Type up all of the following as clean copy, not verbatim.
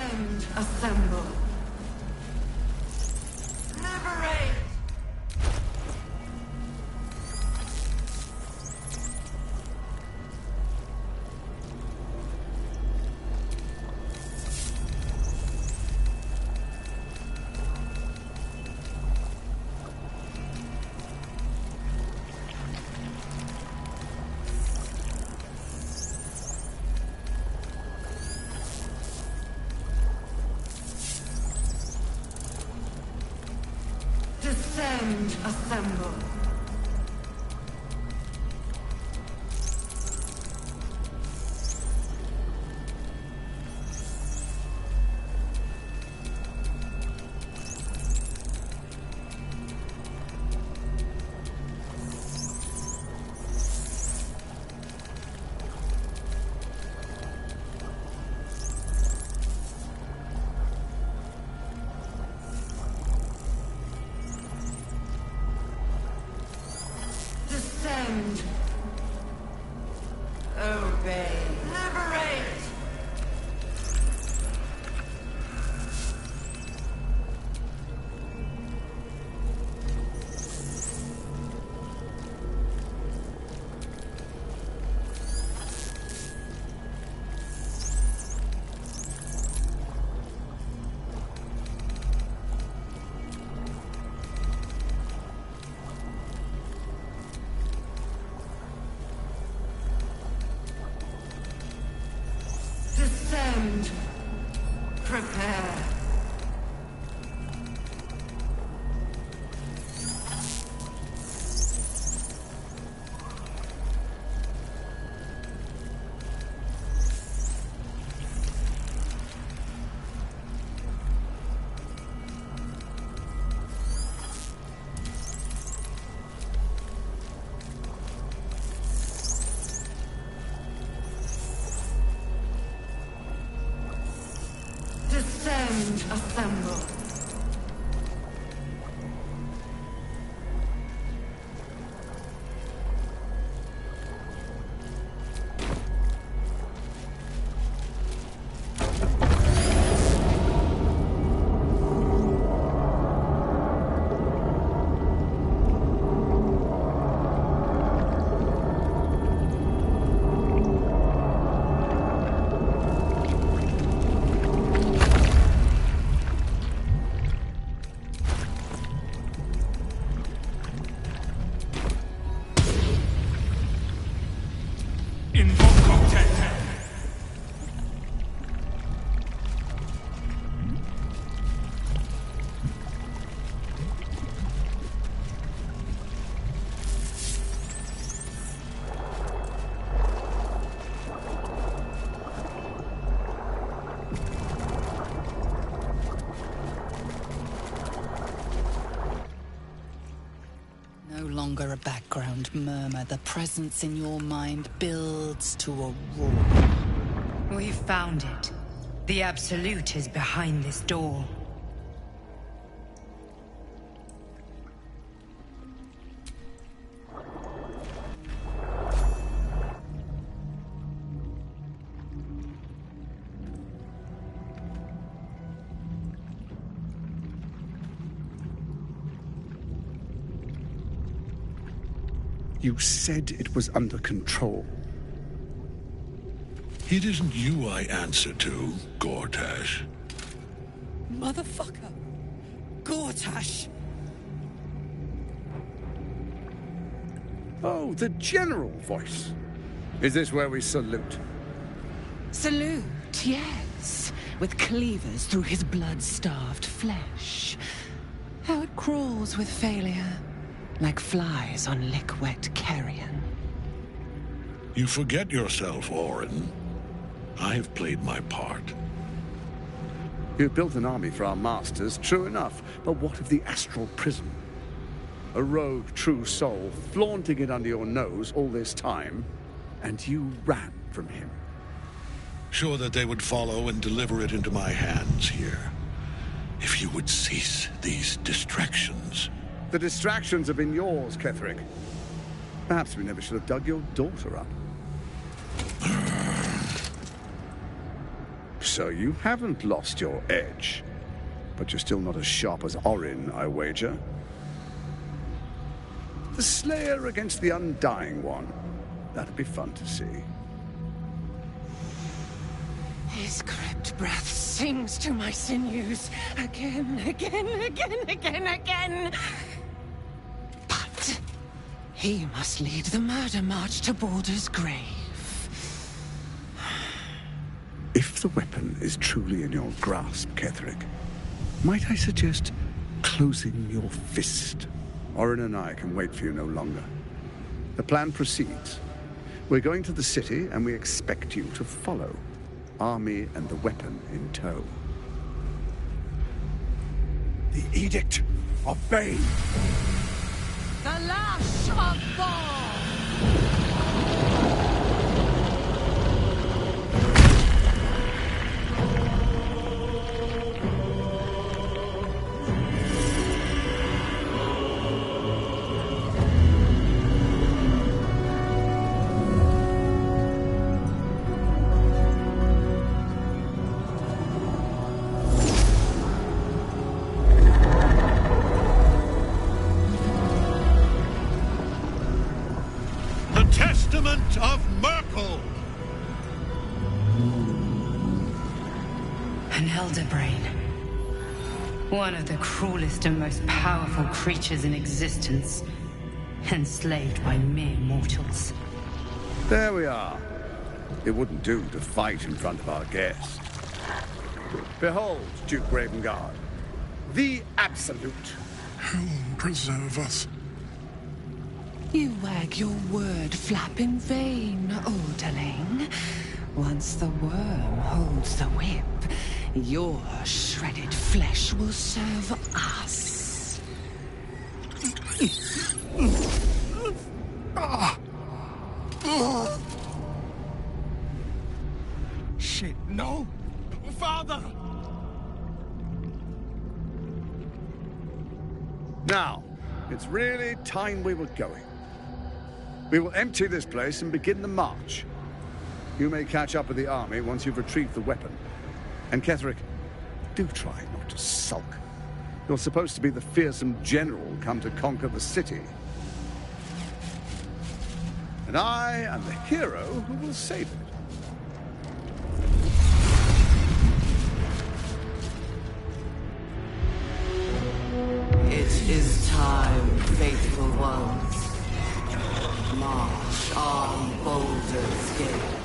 Descend, assemble. Liberate! Descend, assemble. Descend. Obey. Liberate. Descend. Prepare. Descend, assemble. No longer a background murmur, the presence in your mind builds to a roar. We found it. The Absolute is behind this door. You said it was under control. It isn't you I answer to, Gortash. Motherfucker! Gortash! Oh, the general voice. Is this where we salute? Salute, yes. With cleavers through his blood-starved flesh. How it crawls with failure. Like flies on lick-wet carrion. You forget yourself, Orin. I've played my part. You built an army for our masters, true enough. But what of the astral prism? A rogue true soul, flaunting it under your nose all this time, and you ran from him. Sure that they would follow and deliver it into my hands here. If you would cease these distractions. The distractions have been yours, Ketherick. Perhaps we never should have dug your daughter up. So you haven't lost your edge. But you're still not as sharp as Orin, I wager. The Slayer against the Undying One. That'd be fun to see. His crypt breath sings to my sinews. Again. But he must lead the murder march to Baldur's grave. If the weapon is truly in your grasp, Ketherick, might I suggest closing your fist? Orin and I can wait for you no longer. The plan proceeds. We're going to the city, and we expect you to follow. Army and the weapon in tow. The Edict of Bane! The Lash of Thor! Of Merkel! An elder brain. One of the cruelest and most powerful creatures in existence. Enslaved by mere mortals. There we are. It wouldn't do to fight in front of our guest. Behold, Duke Ravengard. The Absolute. Whom preserve us? You wag your word flap in vain, Alderling. Once the worm holds the whip, your shredded flesh will serve us. Shit, no! Father! Now, it's really time we were going. We will empty this place and begin the march. You may catch up with the army once you've retrieved the weapon. And Ketherick, do try not to sulk. You're supposed to be the fearsome general come to conquer the city. And I am the hero who will save it. It is time, faithful ones. March on Baldur's Gate.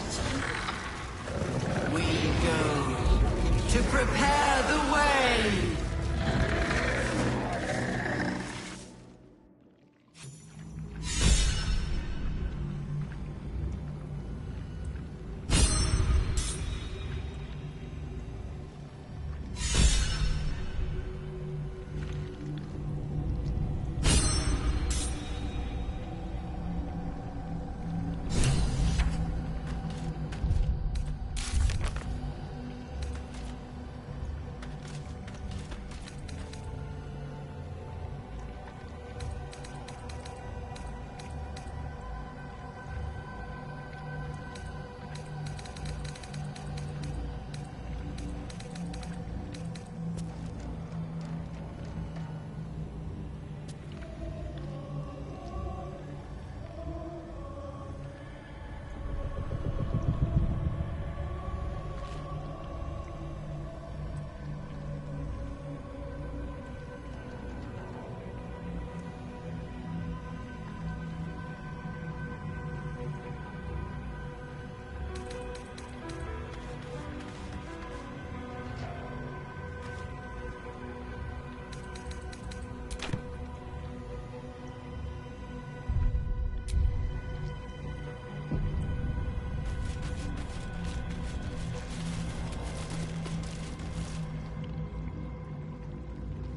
We go to prepare the way.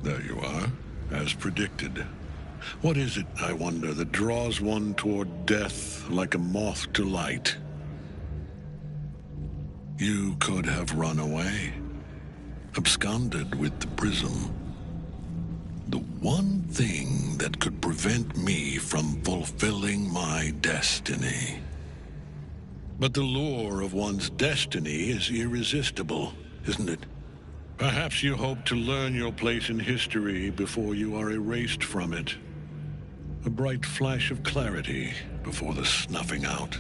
There you are, as predicted. What is it, I wonder, that draws one toward death like a moth to light? You could have run away, absconded with the prism. The one thing that could prevent me from fulfilling my destiny. But the lure of one's destiny is irresistible, isn't it? Perhaps you hope to learn your place in history before you are erased from it. A bright flash of clarity before the snuffing out.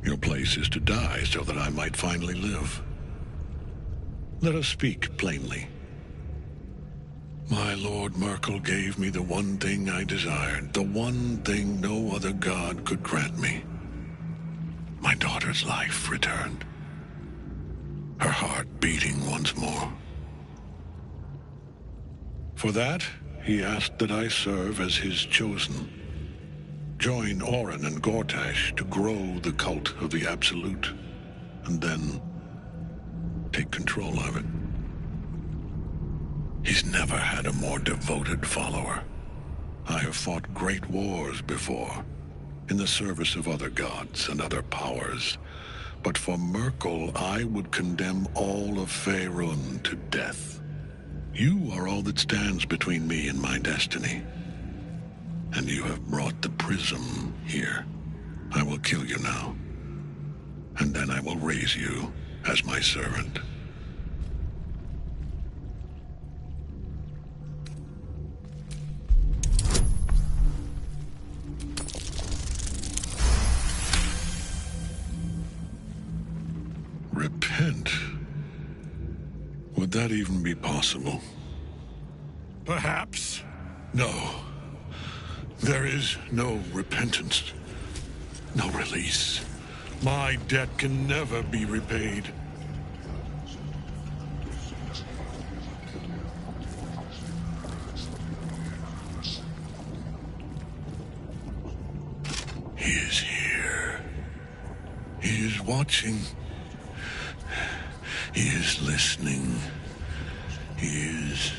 Your place is to die so that I might finally live. Let us speak plainly. My Lord Merkel gave me the one thing I desired, the one thing no other god could grant me. My daughter's life returned. Her heart beating once more. For that, he asked that I serve as his chosen. Join Orin and Gortash to grow the cult of the Absolute, and then take control of it. He's never had a more devoted follower. I have fought great wars before, in the service of other gods and other powers, but for Merkel I would condemn all of Faerun to death. You are all that stands between me and my destiny. And you have brought the prism here. I will kill you now. And then I will raise you as my servant. Repent? Would that even be possible? Perhaps. No. There is no repentance, no release. My debt can never be repaid. He is here. He is watching. He is listening. He is...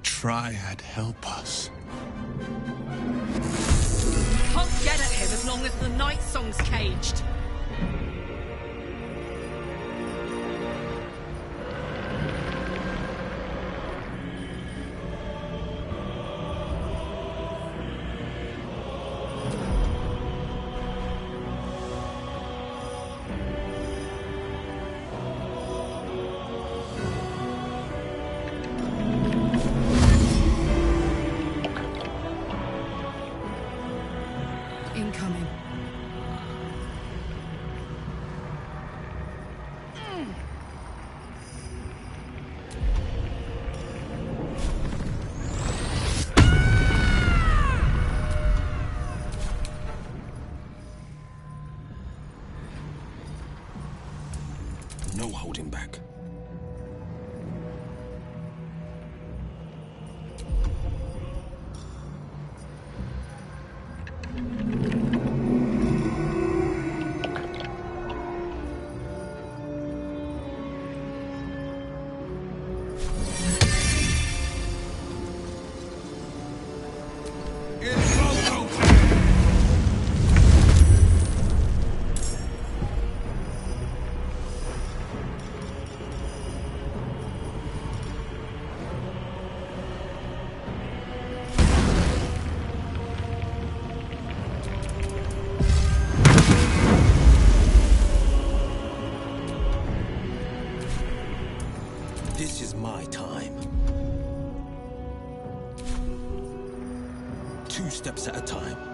Triad help us. Can't get at him as long as the night song's caged. Incoming. No holding back. steps at a time.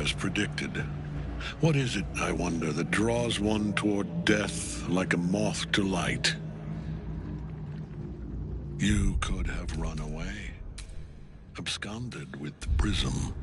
as predicted. What is it, I wonder, that draws one toward death like a moth to light? You could have run away, absconded with the prism.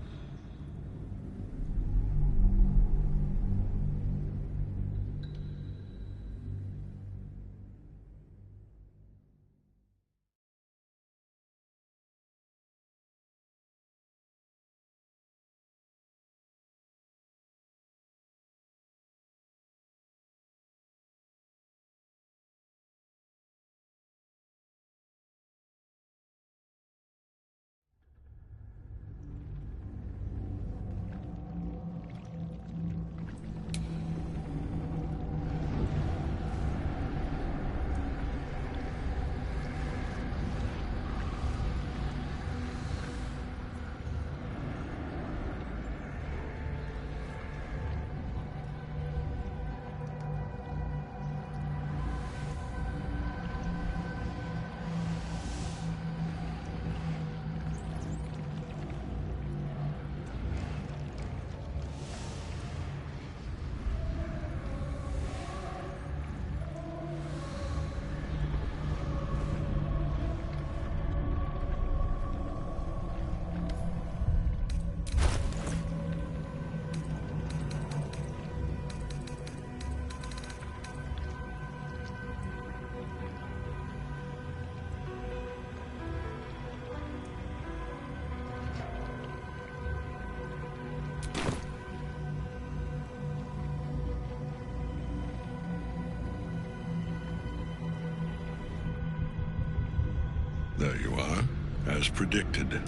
There you are, as predicted.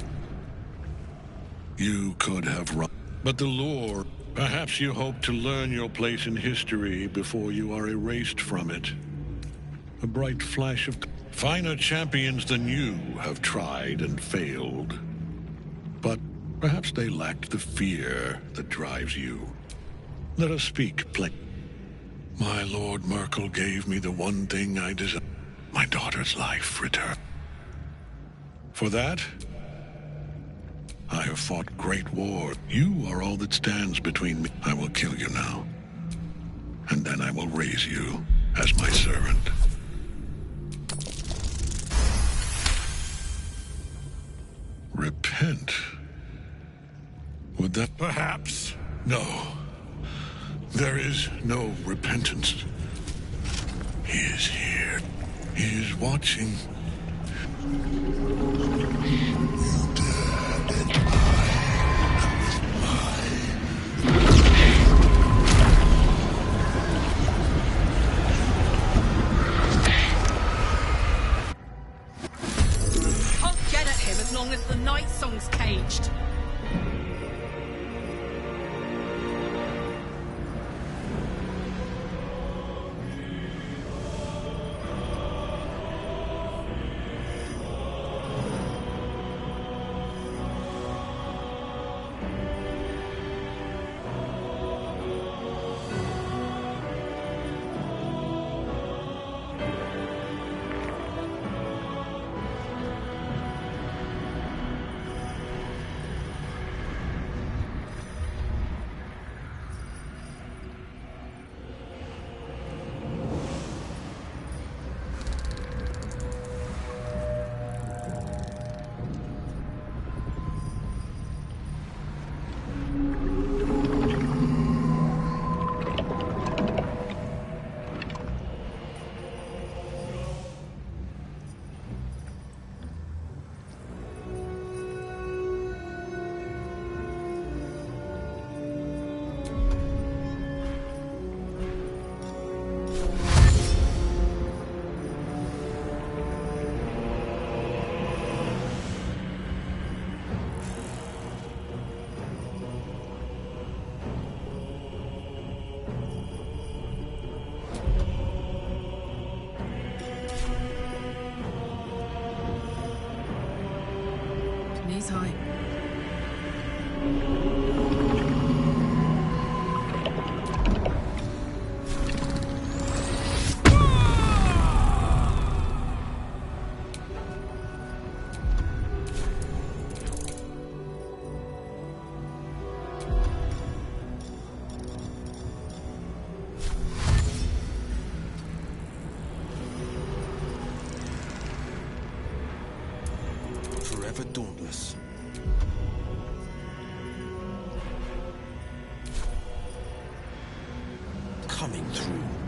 You could have run. But the lure, perhaps you hope to learn your place in history before you are erased from it. A bright flash of... Finer champions than you have tried and failed. But perhaps they lacked the fear that drives you. Let us speak plain. My Lord Merkel gave me the one thing I desire. My daughter's life return. For that, I have fought great war. You are all that stands between me. I will kill you now. And then I will raise you as my servant. Repent? Would that... Perhaps. No. There is no repentance. He is here. He is watching. Can't get at him as long as the night song's caged. forever dauntless. Coming through.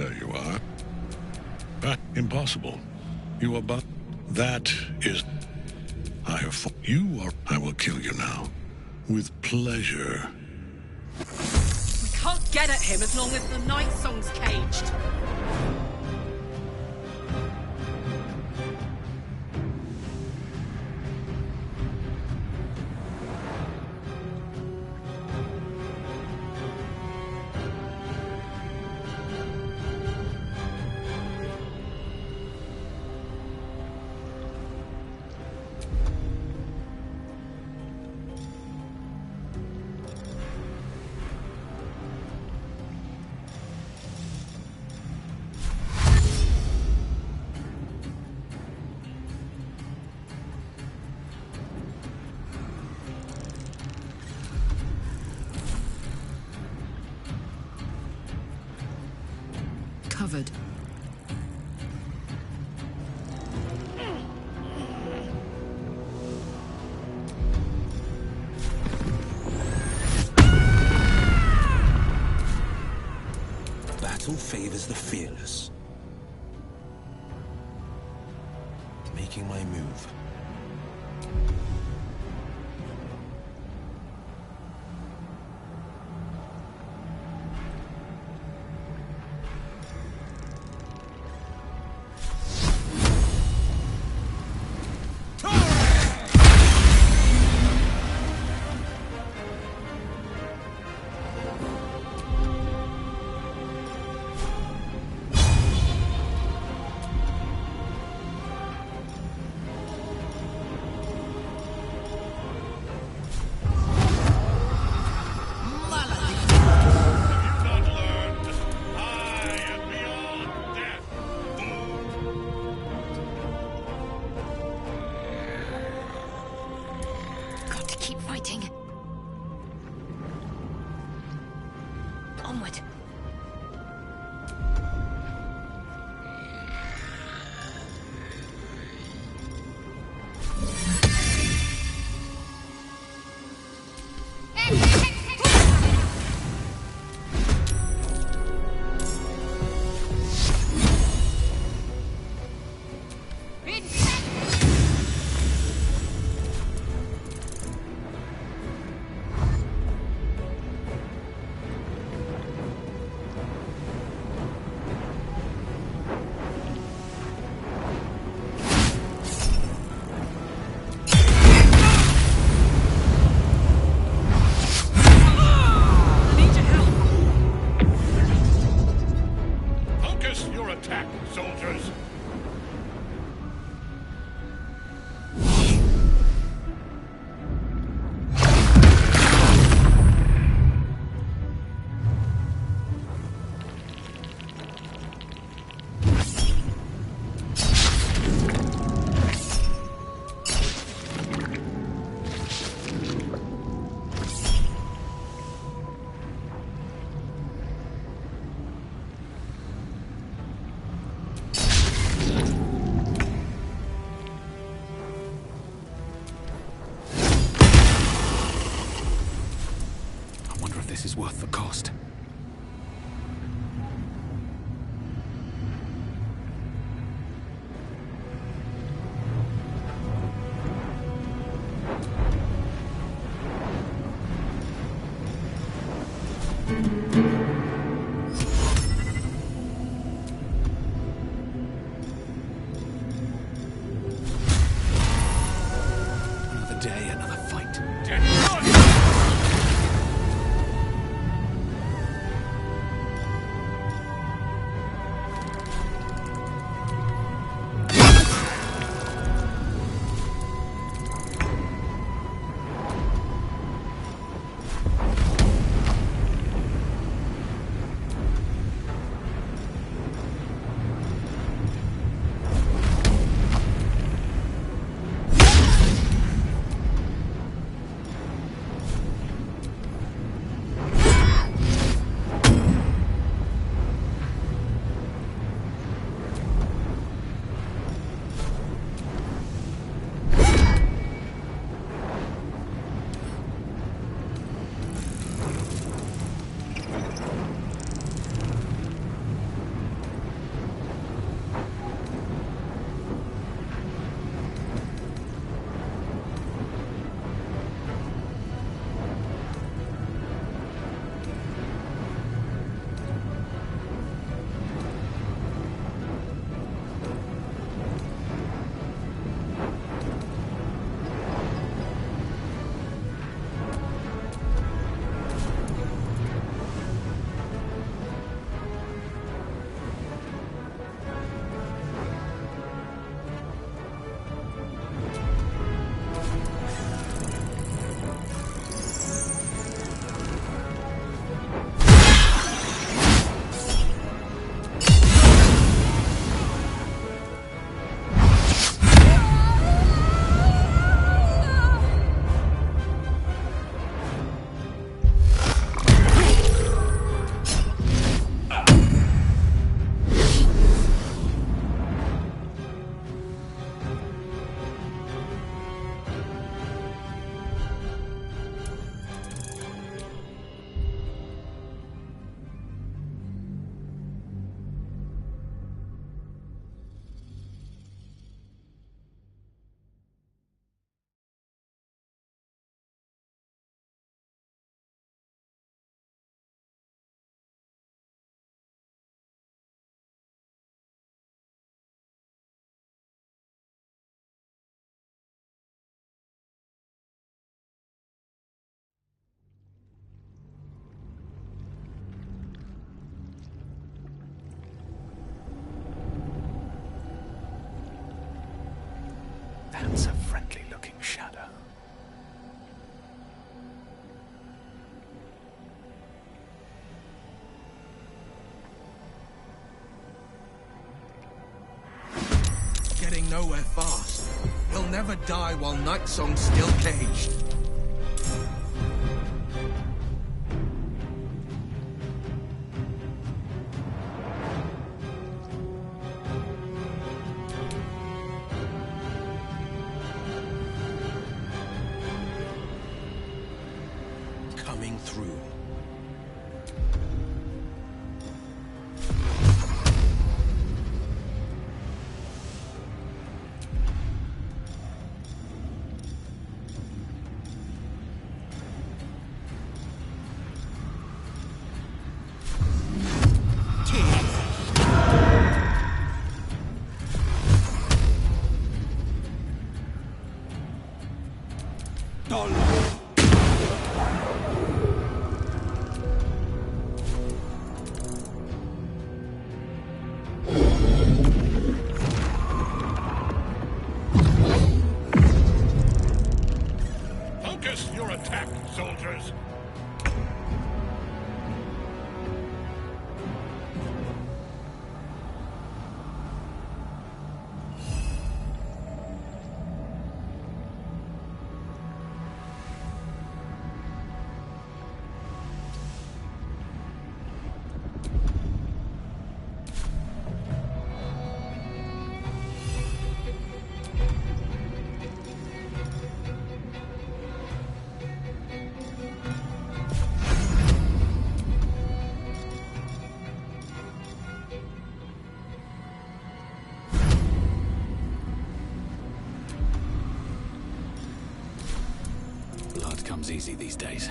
There you are. Impossible. You are but... That is... I have fought. You are... I will kill you now. With pleasure. We can't get at him as long as the night song's caged. Covered. Battle favors the fearless. Making my move. Keep fighting. Onward. This is worth the cost. Another day, another fight. nowhere fast. He'll never die while Nightsong's still caged. Coming through. Focus your attack, soldiers! Blood comes easy these days.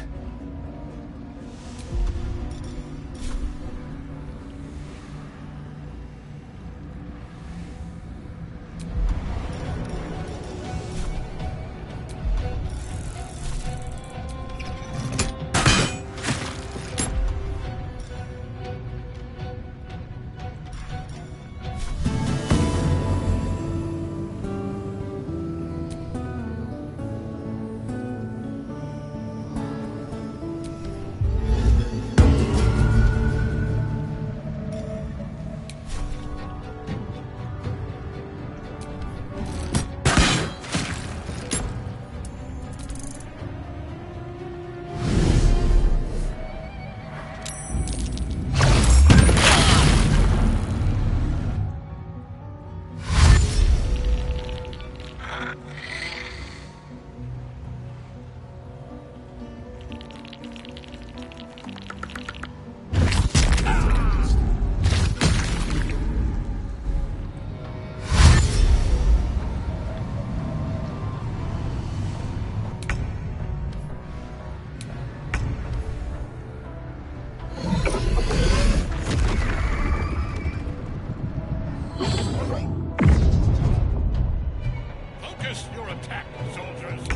Focus your attack, soldiers!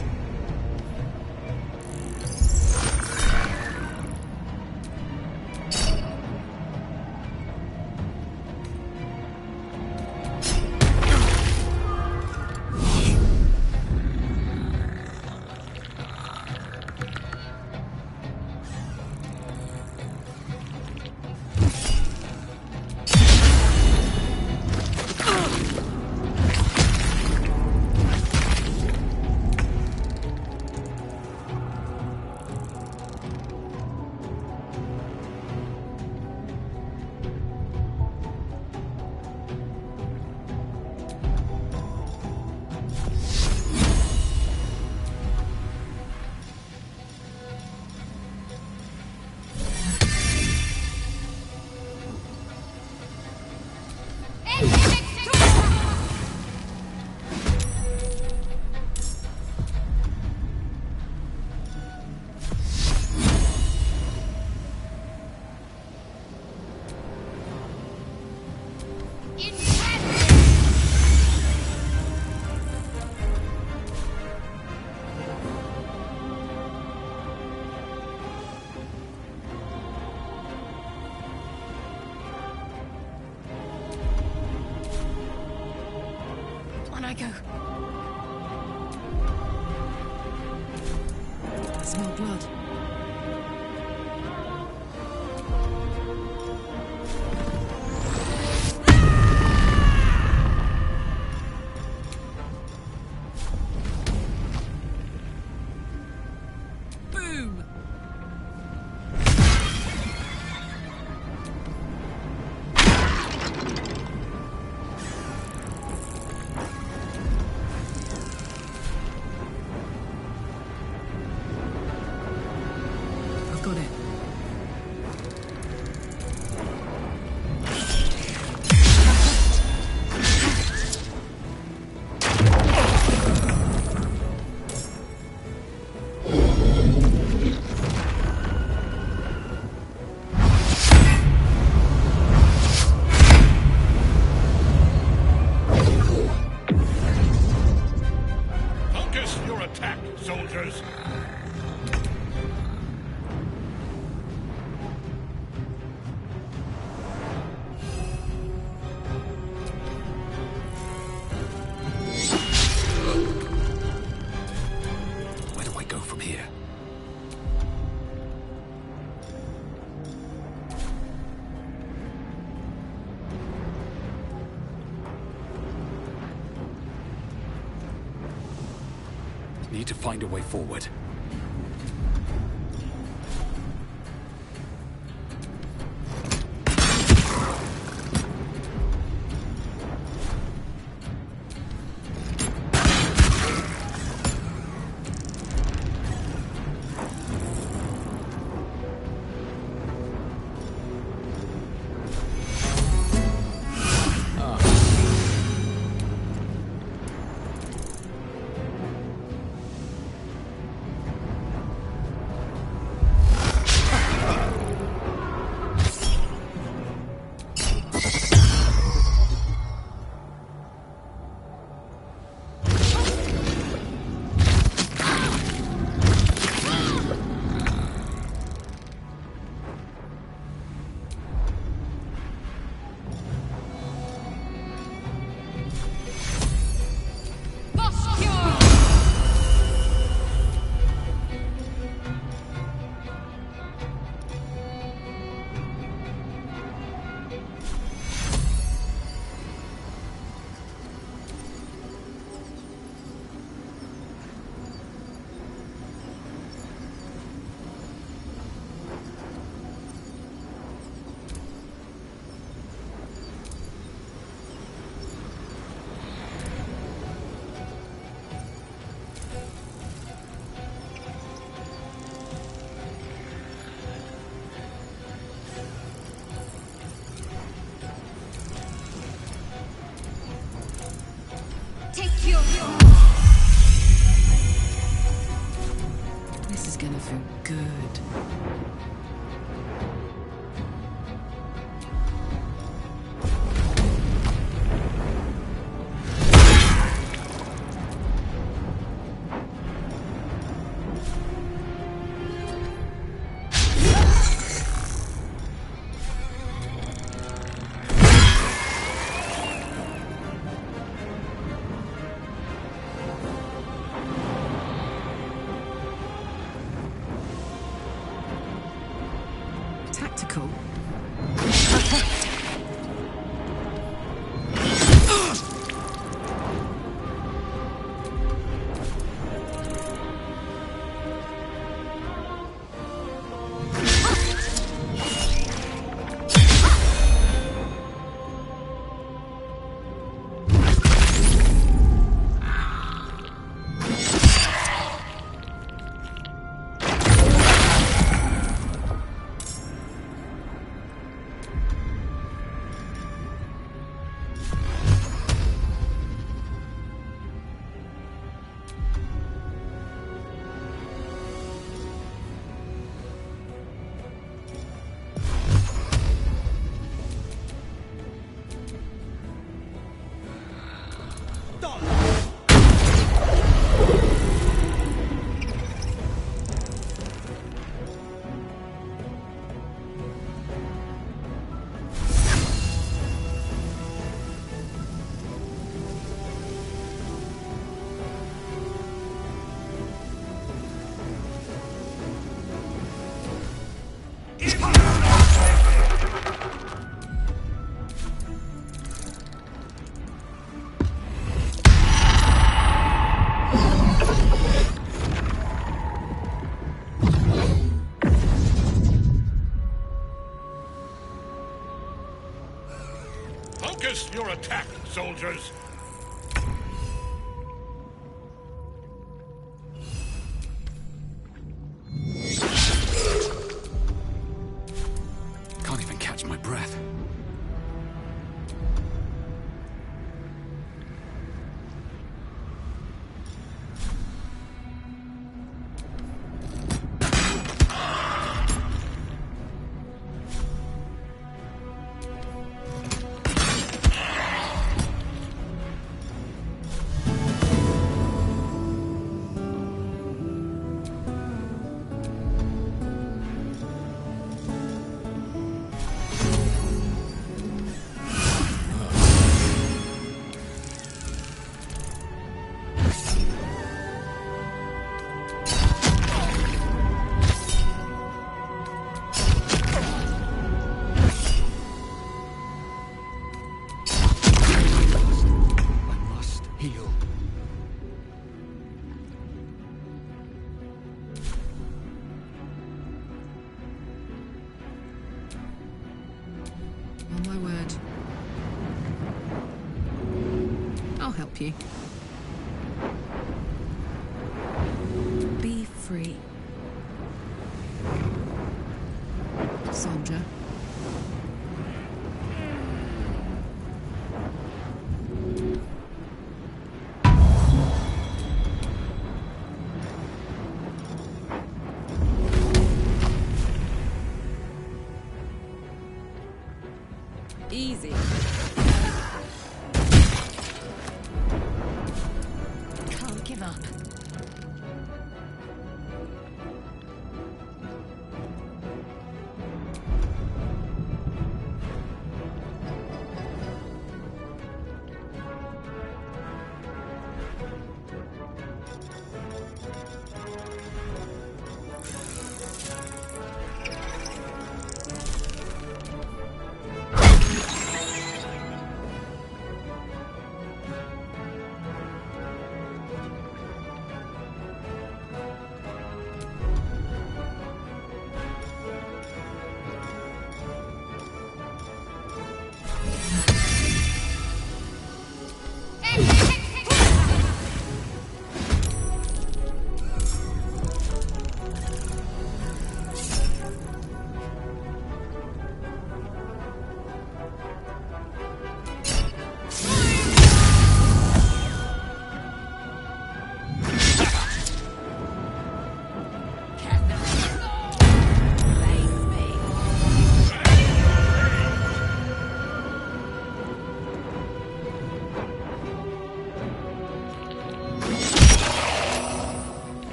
On I go. I smell blood. attack, soldiers! Where do I go from here? Need to find a way forward. This is gonna feel good. Tactical. Focus your attack, soldiers! Can't even catch my breath. help you. Be free. Soldier. Easy. Can't give up.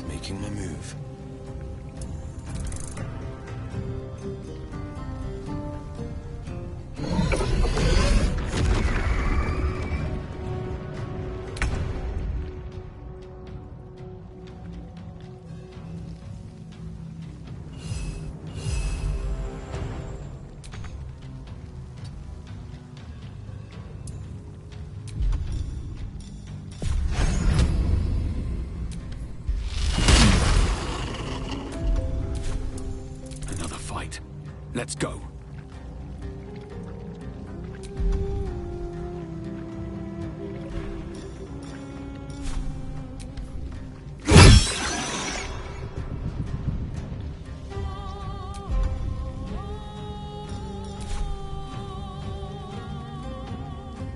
Making my move. Let's go.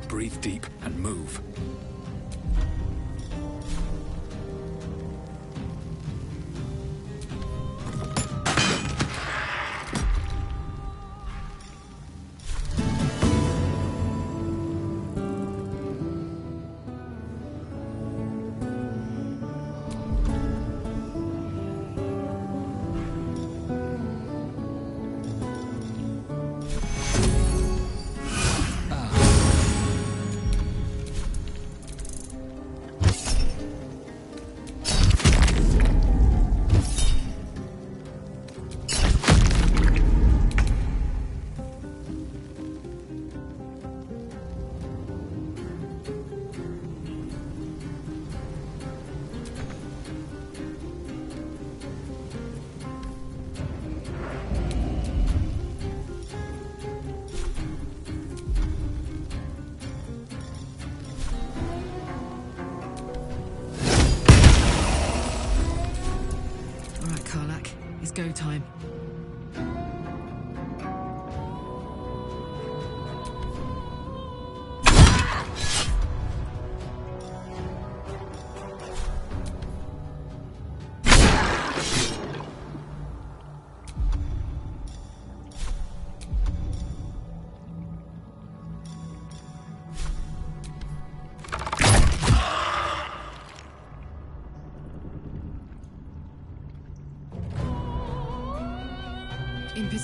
Breathe deep and move. Go time.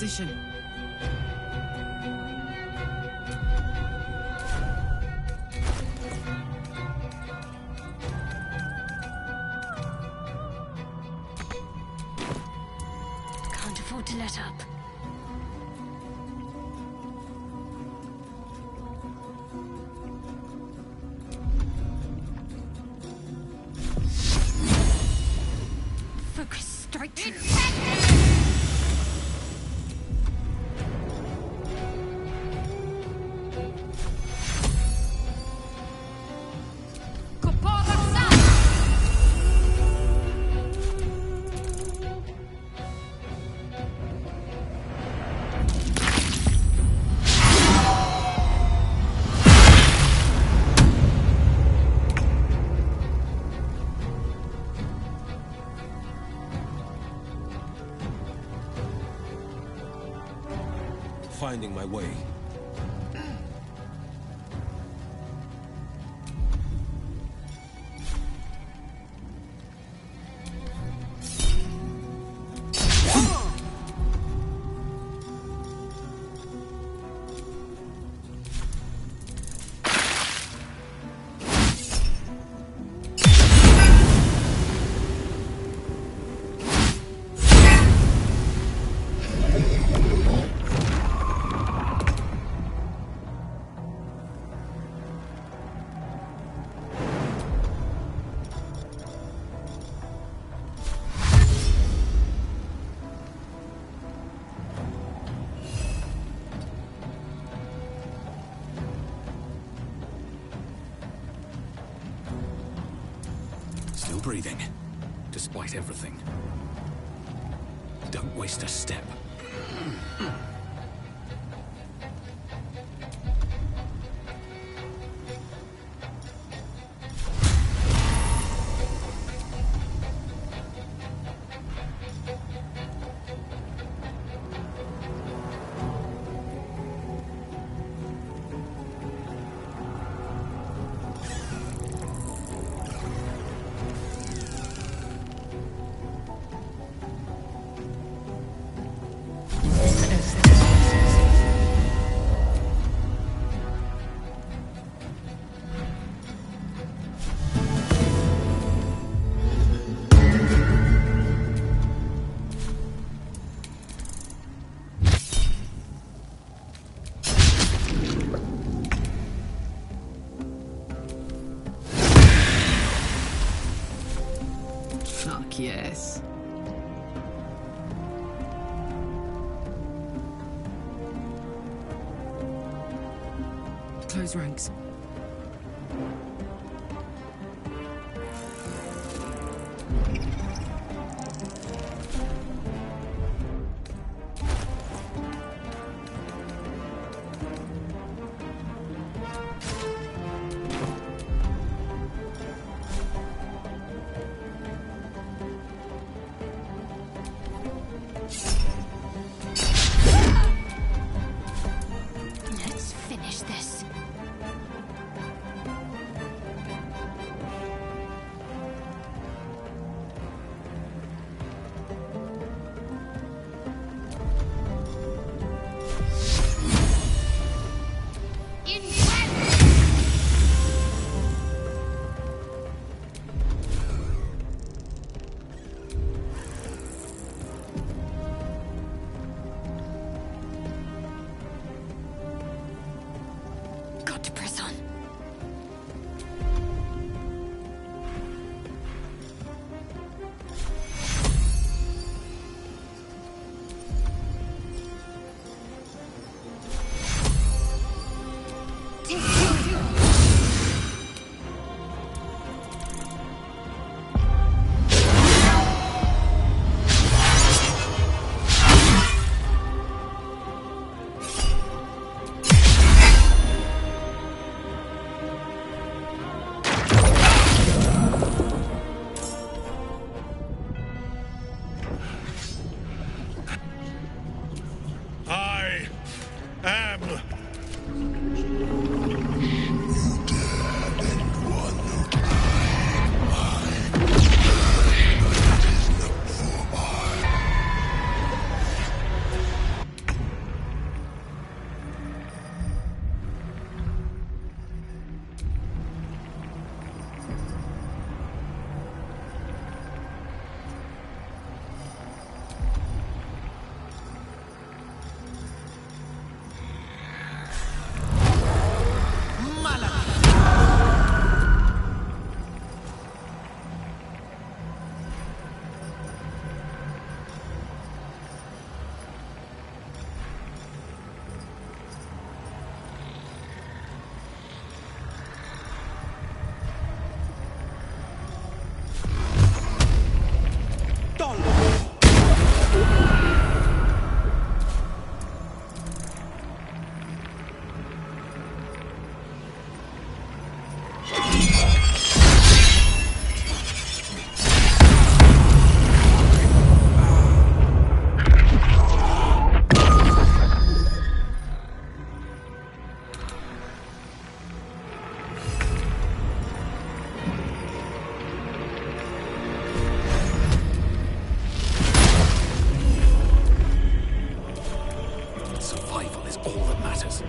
position. Can't afford to let up. Focus, strike true. Finding my way. Still breathing, despite everything. Don't waste a step. Fuck yes. Close ranks. Let's finish this. Got to press on. I am. survival is all that matters.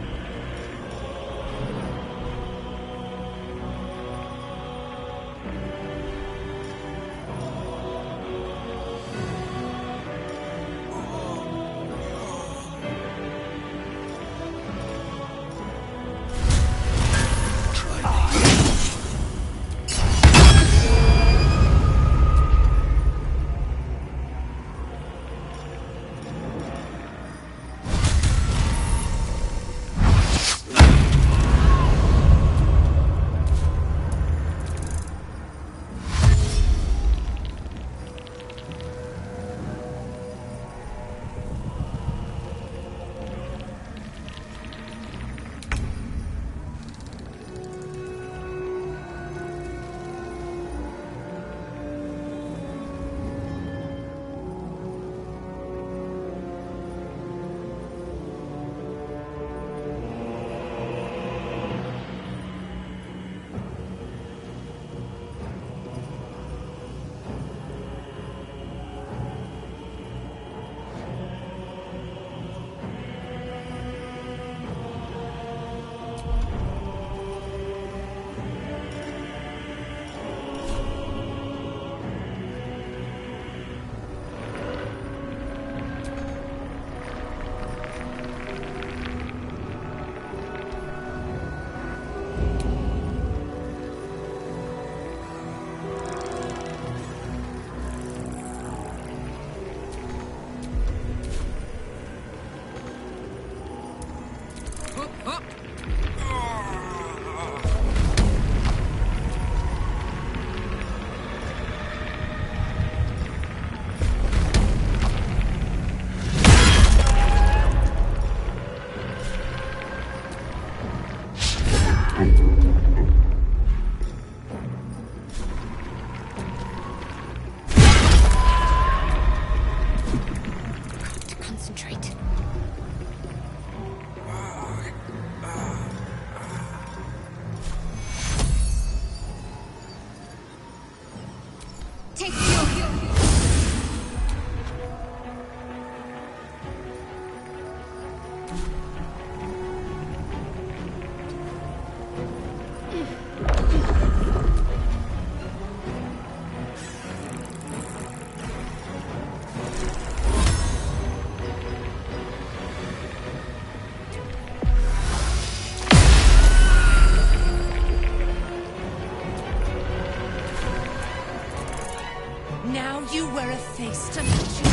You were a face to match you.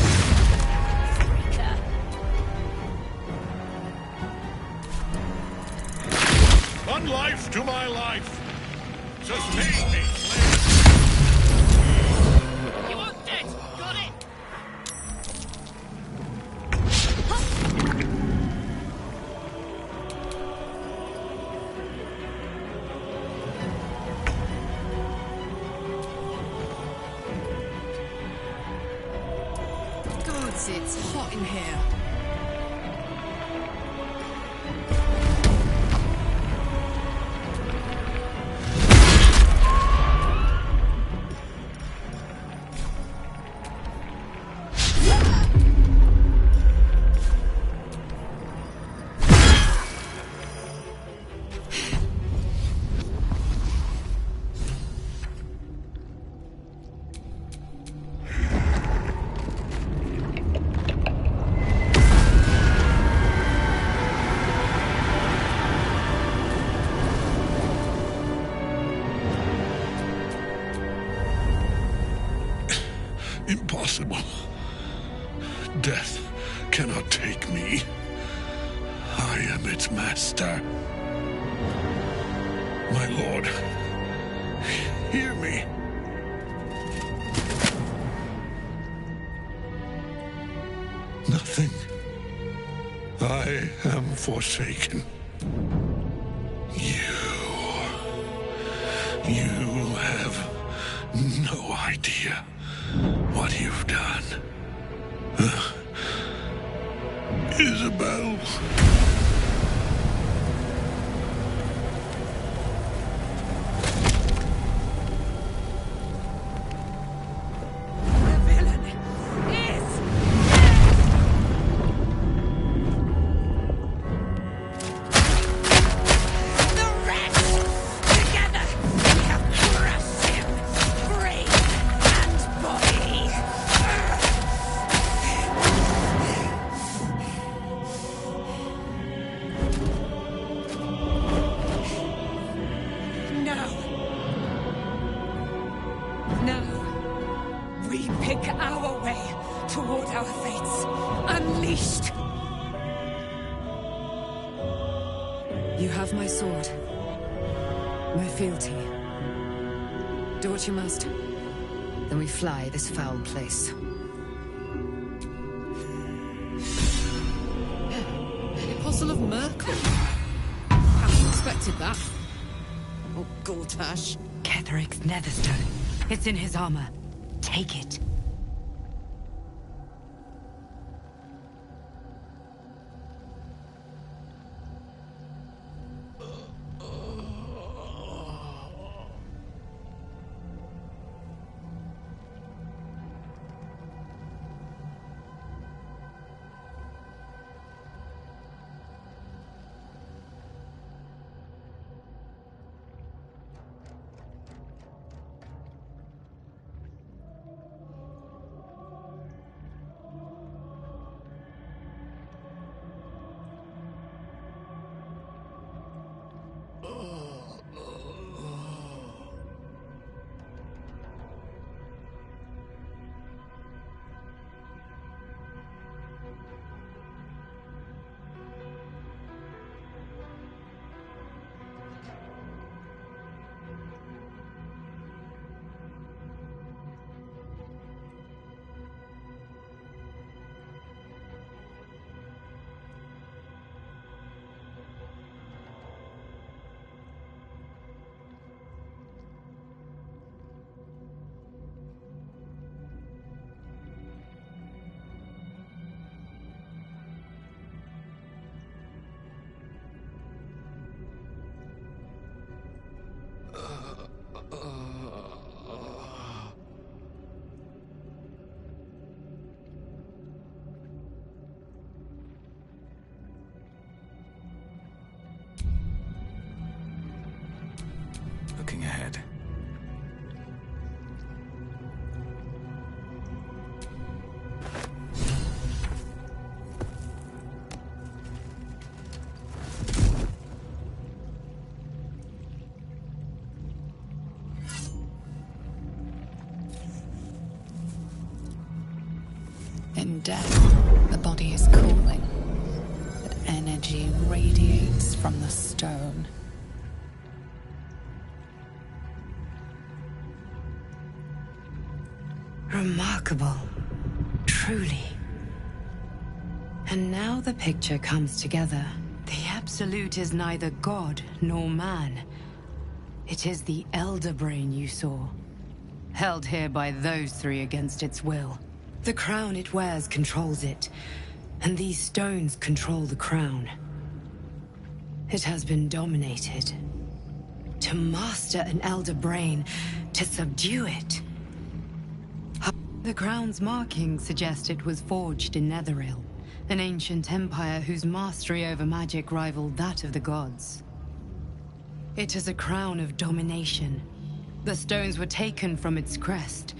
Freaker. One life to my life. Sustain me, You won't dead! Got it! It's hot in here. Impossible. Death cannot take me. I am its master. My lord, hear me. Nothing. I am forsaken. You have no idea what you've done. Isabel. You have my sword. My fealty. Do what you must. Then we fly this foul place. The Apostle of Merkel. Hadn't expected that. Oh, Gortash. Ketheric's netherstone. It's in his armor. Take it. Looking ahead. In death, the body is cooling, but energy radiates from the stone. Remarkable. Truly. And now the picture comes together. The Absolute is neither god nor man. It is the Elder Brain you saw, held here by those three against its will. The crown it wears controls it, and these stones control the crown. It has been dominated. To master an Elder Brain, to subdue it. The crown's markings suggest it was forged in Netheril, an ancient empire whose mastery over magic rivaled that of the gods. It is a crown of domination. The stones were taken from its crest.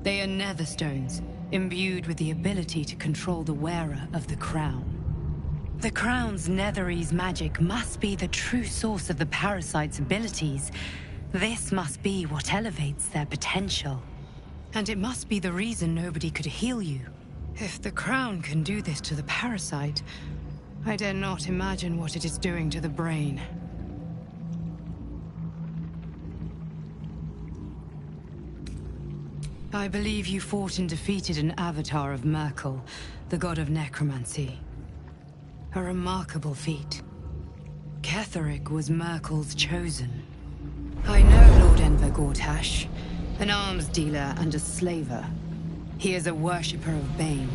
They are nether stones, imbued with the ability to control the wearer of the crown. The crown's Netherese magic must be the true source of the parasite's abilities. This must be what elevates their potential. And it must be the reason nobody could heal you. If the crown can do this to the parasite, I dare not imagine what it is doing to the brain. I believe you fought and defeated an avatar of Merkel, the god of necromancy. A remarkable feat. Ketheric was Merkel's chosen. I know Lord Enver Gortash. An arms dealer and a slaver. He is a worshipper of Bane,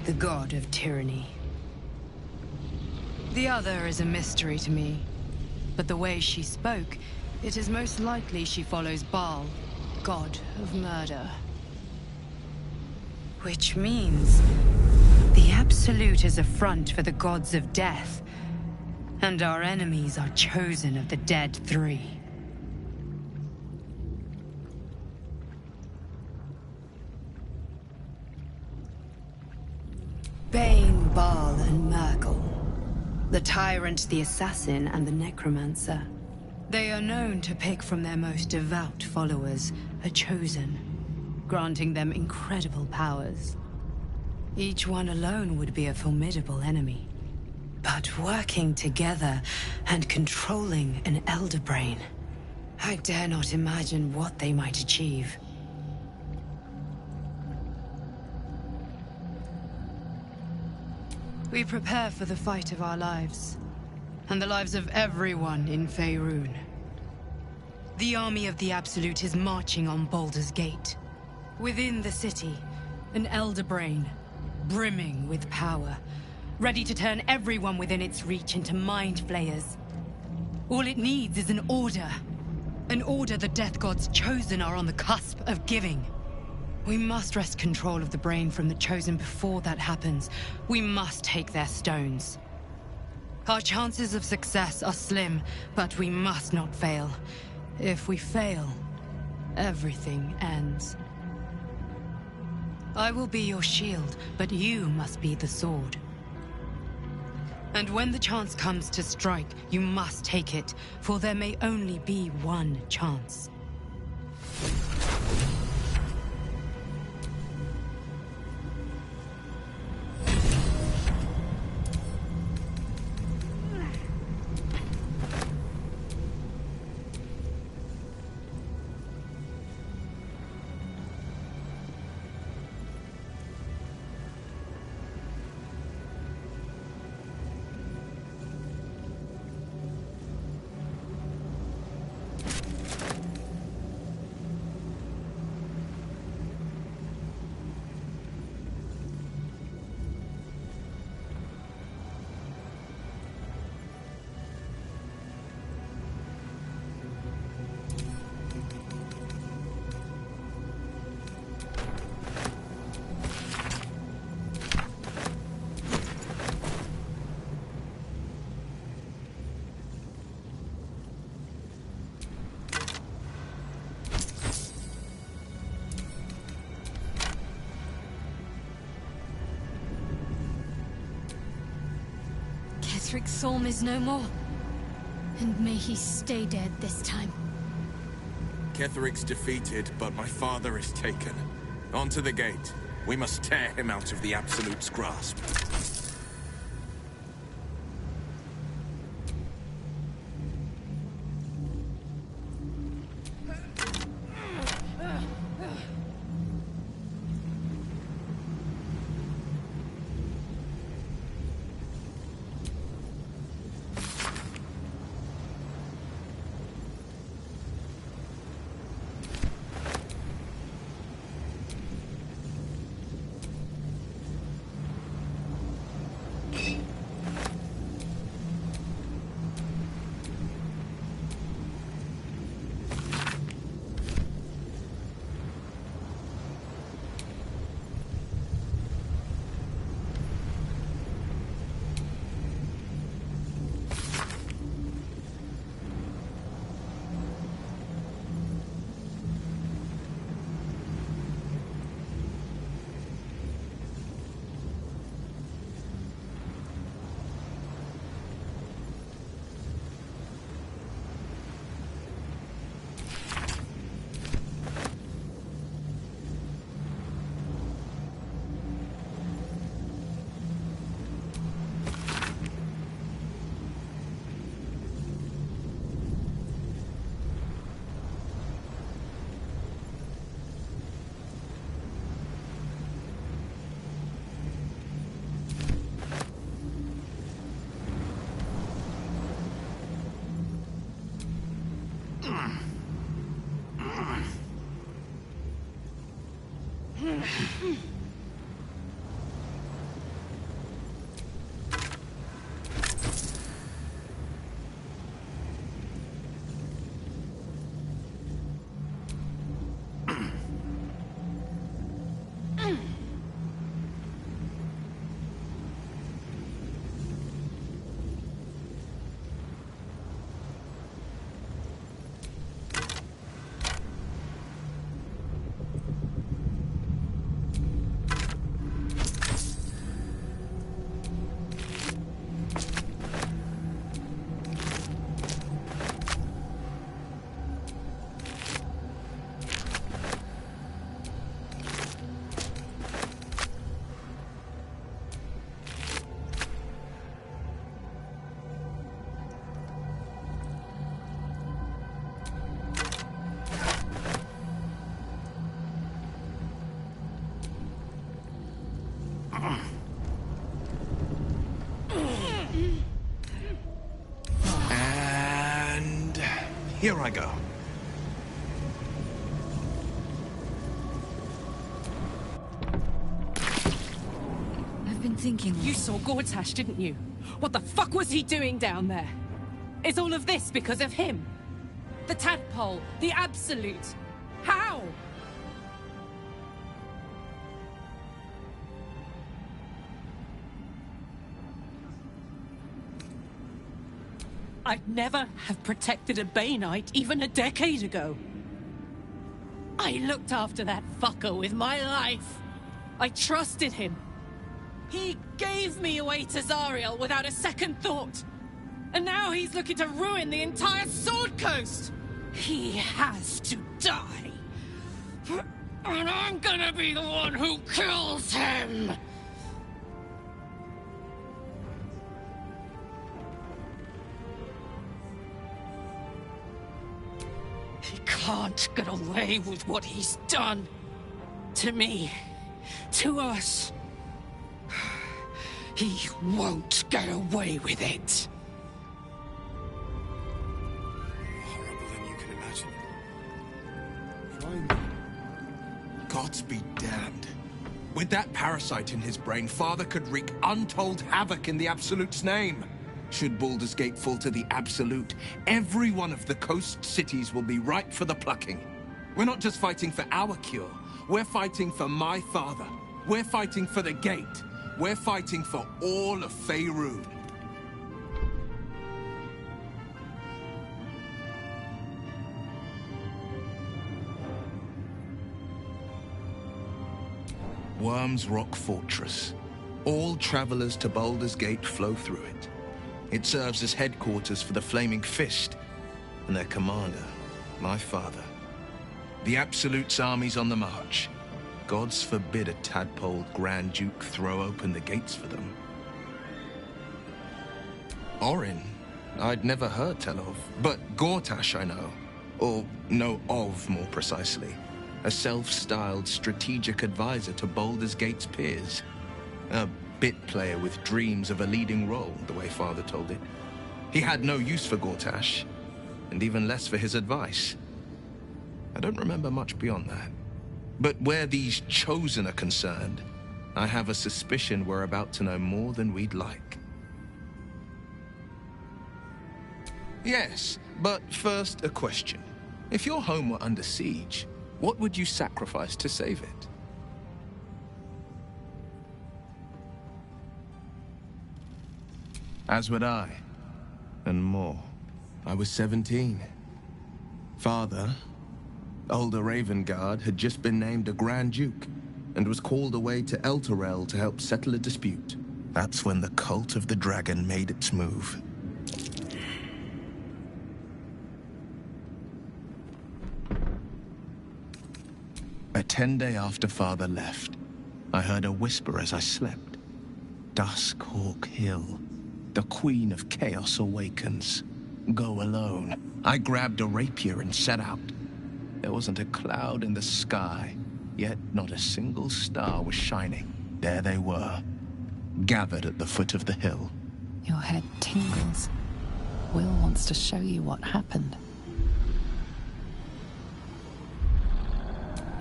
the god of tyranny. The other is a mystery to me. But the way she spoke, it is most likely she follows Baal, god of murder. Which means the Absolute is a front for the gods of death, and our enemies are chosen of the dead three. Bane, Baal, and Merkel. The tyrant, the assassin, and the necromancer. They are known to pick from their most devout followers a chosen, granting them incredible powers. Each one alone would be a formidable enemy. But working together and controlling an Elder Brain, I dare not imagine what they might achieve. We prepare for the fight of our lives, and the lives of everyone in Faerun. The army of the Absolute is marching on Baldur's Gate. Within the city, an Elder Brain, brimming with power, ready to turn everyone within its reach into mind flayers. All it needs is an order. An order the Death God's chosen are on the cusp of giving. We must wrest control of the brain from the Chosen before that happens. We must take their stones. Our chances of success are slim, but we must not fail. If we fail, everything ends. I will be your shield, but you must be the sword. And when the chance comes to strike, you must take it, for there may only be one chance. Ketherick's Psalm is no more. And may he stay dead this time. Ketherick's defeated, but my father is taken. Onto the gate. We must tear him out of the Absolute's grasp. Here I go. I've been thinking... You saw Gortash, didn't you? What the fuck was he doing down there? Is all of this because of him? The tadpole, the absolute. How? I'd never have protected a Bay Knight even a decade ago. I looked after that fucker with my life. I trusted him. He gave me away to Zariel without a second thought. And now he's looking to ruin the entire Sword Coast. He has to die. And I'm gonna be the one who kills him. He can't get away with what he's done. To me. To us. He won't get away with it. Horrible than you can imagine. Gods be damned. With that parasite in his brain, Father could wreak untold havoc in the Absolute's name. Should Baldur's Gate fall to the Absolute, every one of the coast cities will be ripe for the plucking. We're not just fighting for our cure. We're fighting for my father. We're fighting for the Gate. We're fighting for all of Faerun. Worm's Rock Fortress. All travelers to Baldur's Gate flow through it. It serves as headquarters for the Flaming Fist and their commander, my father. The Absolute's army's on the march. Gods forbid a tadpole Grand Duke throw open the gates for them. Orin, I'd never heard tell of, but Gortash I know. Or know of, more precisely. A self-styled strategic advisor to Baldur's Gate's peers. A bit player with dreams of a leading role, the way Father told it. He had no use for Gortash, and even less for his advice. I don't remember much beyond that. But where these Chosen are concerned, I have a suspicion we're about to know more than we'd like. Yes, but first a question. If your home were under siege, what would you sacrifice to save it? As would I, and more. I was 17. Father, older Ravengard, had just been named a Grand Duke, and was called away to Elturel to help settle a dispute. That's when the Cult of the Dragon made its move. A 10-day after Father left, I heard a whisper as I slept. Duskhawk Hill. The Queen of Chaos awakens. Go alone. I grabbed a rapier and set out. There wasn't a cloud in the sky, yet not a single star was shining. There they were, gathered at the foot of the hill. Your head tingles. Will wants to show you what happened.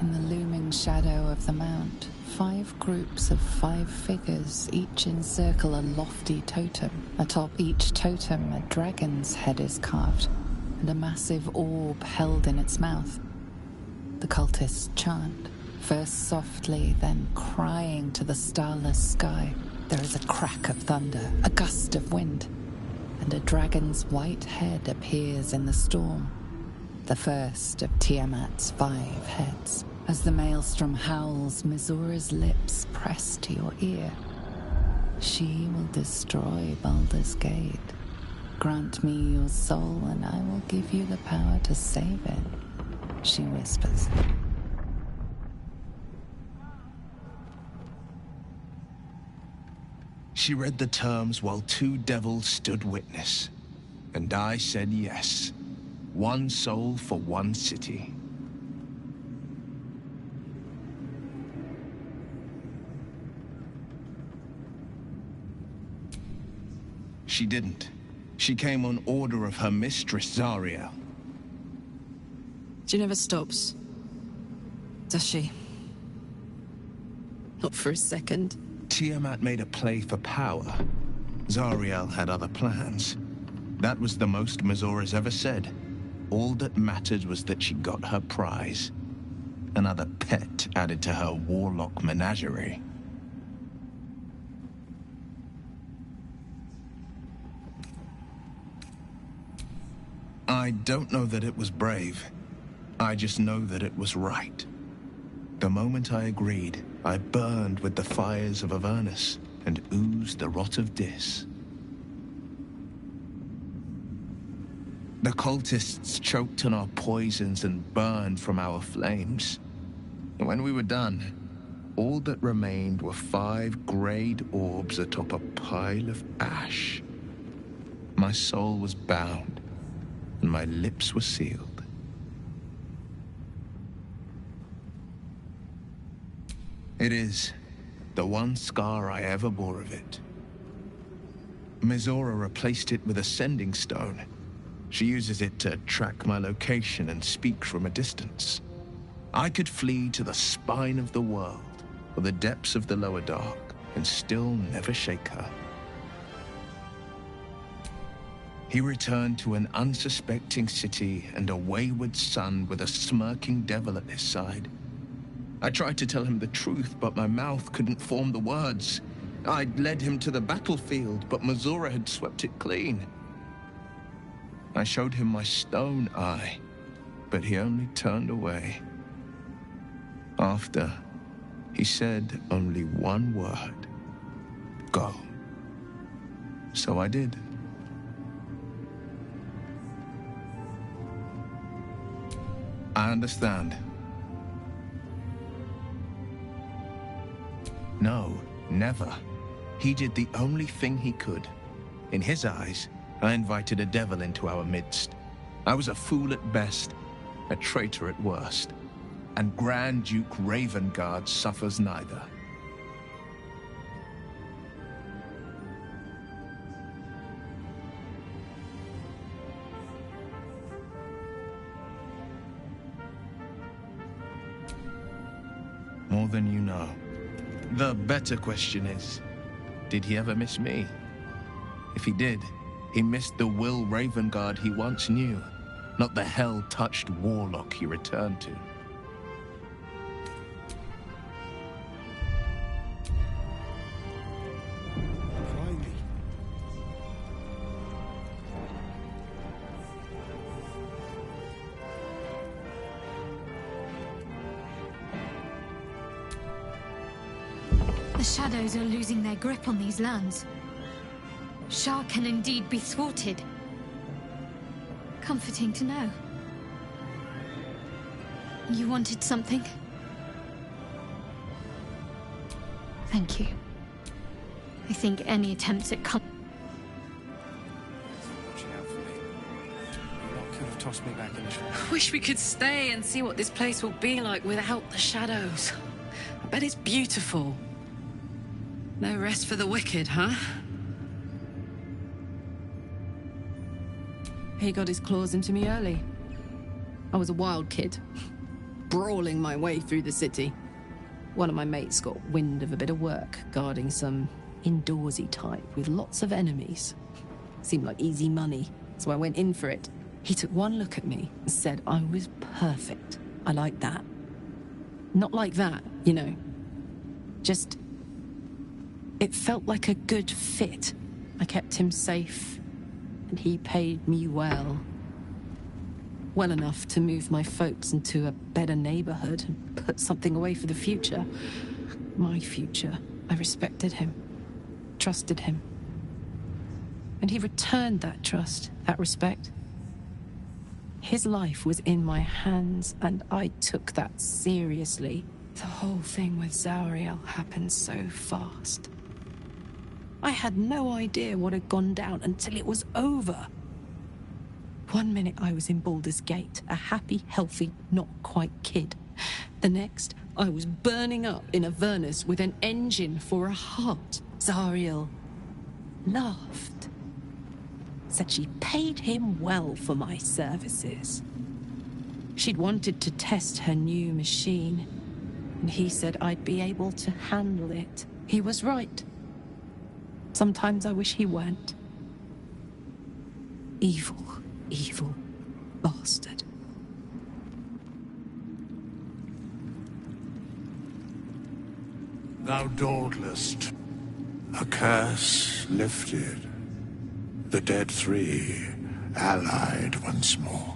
In the looming shadow of the mount, 5 groups of 5 figures each encircle a lofty totem. Atop each totem, a dragon's head is carved, and a massive orb held in its mouth. The cultists chant, first softly, then crying to the starless sky. There is a crack of thunder, a gust of wind, and a dragon's white head appears in the storm. The first of Tiamat's 5 heads. As the maelstrom howls, Mizura's lips press to your ear. She will destroy Baldur's Gate. Grant me your soul, and I will give you the power to save it, she whispers. She read the terms while 2 devils stood witness. And I said yes. 1 soul for 1 city. She didn't. She came on order of her mistress, Zariel. She never stops. Does she? Not for a second. Tiamat made a play for power. Zariel had other plans. That was the most Mazora's ever said. All that mattered was that she got her prize. Another pet added to her warlock menagerie. I don't know that it was brave. I just know that it was right. The moment I agreed, I burned with the fires of Avernus and oozed the rot of Dis. The cultists choked on our poisons and burned from our flames. And when we were done, all that remained were 5 greyed orbs atop a pile of ash. My soul was bound, and my lips were sealed. It is the one scar I ever bore of it. Mizora replaced it with a sending stone. She uses it to track my location and speak from a distance. I could flee to the spine of the world, or the depths of the lower dark, and still never shake her. He returned to an unsuspecting city and a wayward son with a smirking devil at his side. I tried to tell him the truth, but my mouth couldn't form the words. I'd led him to the battlefield, but Mizora had swept it clean. I showed him my stone eye, but he only turned away. After, he said only one word: go. So I did. I understand. No, never. He did the only thing he could. In his eyes, I invited a devil into our midst. I was a fool at best, a traitor at worst. And Grand Duke Ravengard suffers neither. More than you know. The better question is, did he ever miss me? If he did, he missed the Will Ravengard he once knew, not the hell-touched warlock he returned to. The shadows are losing their grip on these lands. Shah can indeed be thwarted. Comforting to know. You wanted something? Thank you. I think any attempts at Watching out for me. You lot could have tossed me back initially. Wish we could stay and see what this place will be like without the shadows. I bet it's beautiful. No rest for the wicked, huh? He got his claws into me early. I was a wild kid, brawling my way through the city. One of my mates got wind of a bit of work guarding some indoorsy type with lots of enemies. Seemed like easy money, so I went in for it. He took one look at me and said I was perfect. I like that. Not like that, you know. Just... it felt like a good fit. I kept him safe, and he paid me well. Well enough to move my folks into a better neighborhood and put something away for the future. My future. I respected him, trusted him. And he returned that trust, that respect. His life was in my hands, and I took that seriously. The whole thing with Zariel happened so fast. I had no idea what had gone down until it was over. One minute I was in Baldur's Gate, a happy, healthy, not quite kid. The next, I was burning up in Avernus with an engine for a heart. Zariel laughed. Said she paid him well for my services. She'd wanted to test her new machine, and he said I'd be able to handle it. He was right. Sometimes I wish he weren't. Evil, evil bastard. Thou dawdlest. A curse lifted. The dead three allied once more.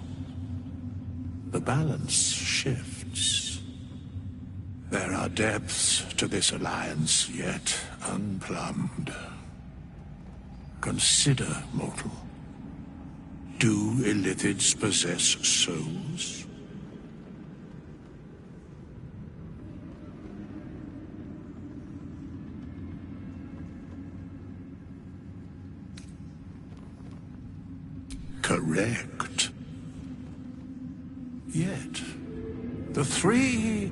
The balance shifts. There are depths to this alliance yet unplumbed. Consider, mortal. Do illithids possess souls? Correct. Yet, the three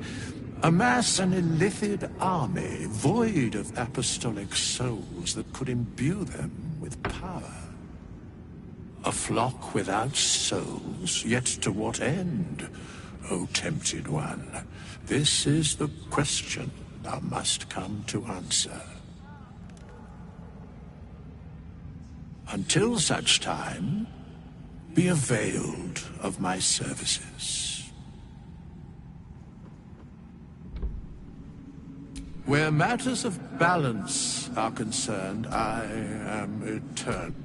amass an illithid army void of apostolic souls that could imbue them with power. A flock without souls, yet to what end, O tempted one? This is the question thou must come to answer. Until such time, be availed of my services. Where matters of balance are concerned, I am eternal.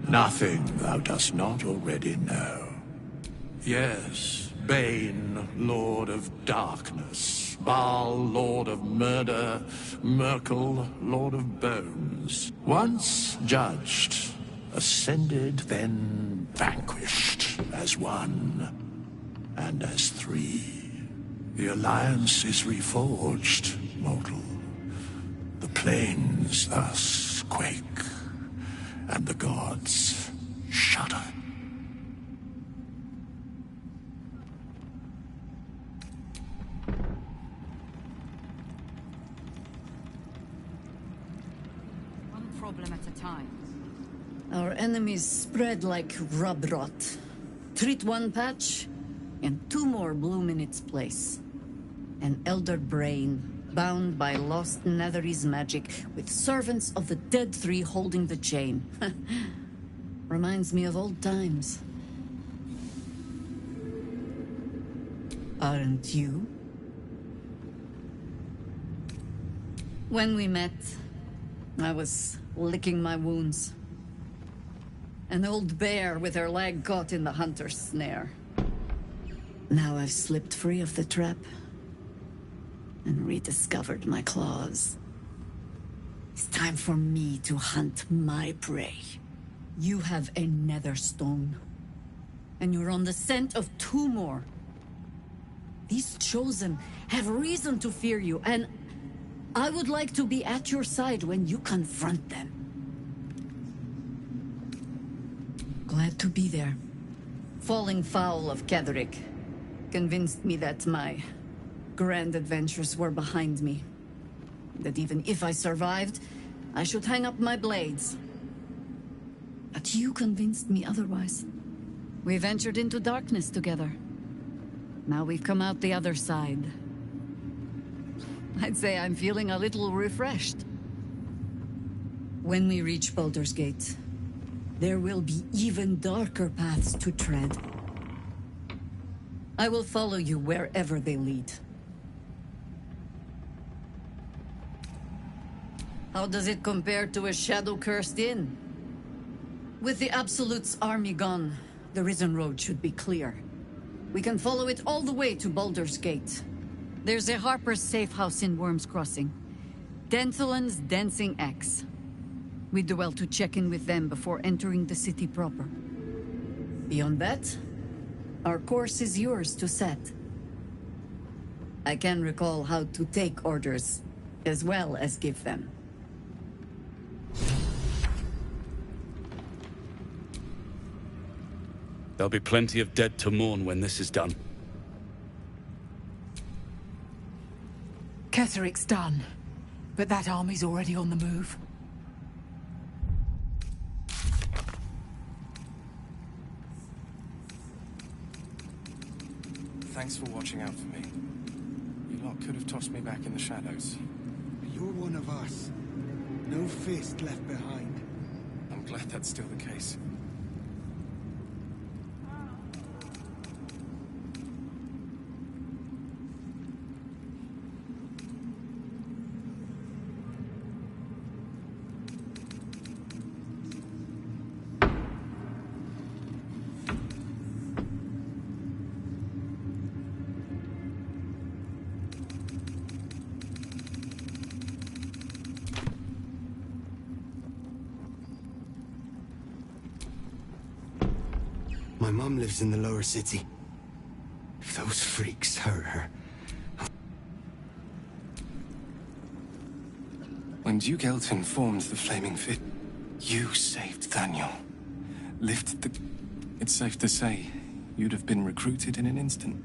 Nothing thou dost not already know. Yes, Bane, Lord of Darkness, Baal, Lord of Murder, Merkel, Lord of Bones. Once judged, ascended, then vanquished as one, and as three. The alliance is reforged, mortal. The plains thus quake, and the gods shudder. One problem at a time. Our enemies spread like rub rot. Treat one patch, and two more bloom in its place. An elder brain, bound by lost Netherese magic, with servants of the dead three holding the chain. Reminds me of old times. Aren't you? When we met, I was licking my wounds. An old bear with her leg caught in the hunter's snare. Now I've slipped free of the trap and rediscovered my claws. It's time for me to hunt my prey. You have a nether stone, and you're on the scent of two more. These chosen have reason to fear you, and I would like to be at your side when you confront them. Glad to be there. Falling foul of Ketherick convinced me that my grand adventures were behind me. That even if I survived, I should hang up my blades. But you convinced me otherwise. We ventured into darkness together. Now we've come out the other side. I'd say I'm feeling a little refreshed. When we reach Baldur's Gate, there will be even darker paths to tread. I will follow you wherever they lead. How does it compare to a shadow-cursed inn? With the Absolute's army gone, the Risen Road should be clear. We can follow it all the way to Baldur's Gate. There's a Harper's safe house in Worm's Crossing. Denthelan's Dancing Axe. We do well to check in with them before entering the city proper. Beyond that, our course is yours to set. I can recall how to take orders, as well as give them. There'll be plenty of dead to mourn when this is done. Ketherick's done, but that army's already on the move. Thanks for watching out for me. You lot could have tossed me back in the shadows. You're one of us. No fist left behind. I'm glad that's still the case. My mom lives in the lower city. If those freaks hurt her... When Duke Elton formed the Flaming Fit, you saved Daniel. Lifted the... It's safe to say, you'd have been recruited in an instant.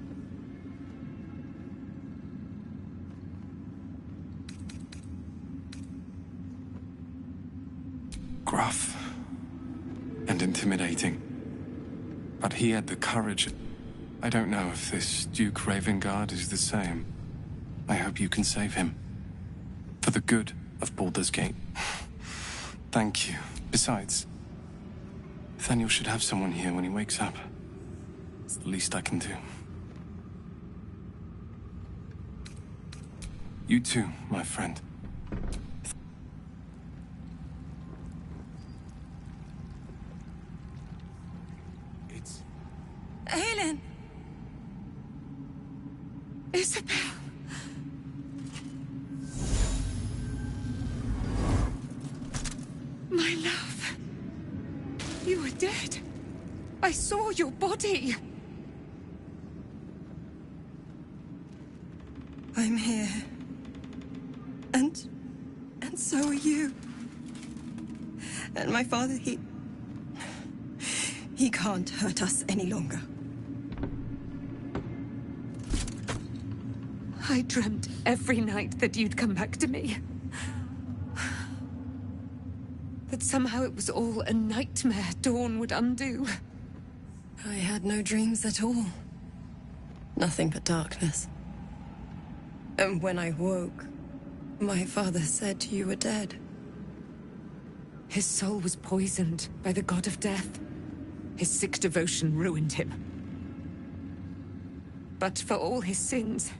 Gruff. And intimidating. But he had the courage. I don't know if this Duke Ravengard is the same. I hope you can save him. For the good of Baldur's Gate. Thank you. Besides, Nathaniel should have someone here when he wakes up. It's the least I can do. You too, my friend. Aelin! Isabel! My love. You were dead. I saw your body. I'm here. And so are you. And my father, he can't hurt us any longer. I dreamt every night that you'd come back to me. That somehow it was all a nightmare Dawn would undo. I had no dreams at all. Nothing but darkness. And when I woke, my father said you were dead. His soul was poisoned by the god of death. His sick devotion ruined him. But for all his sins,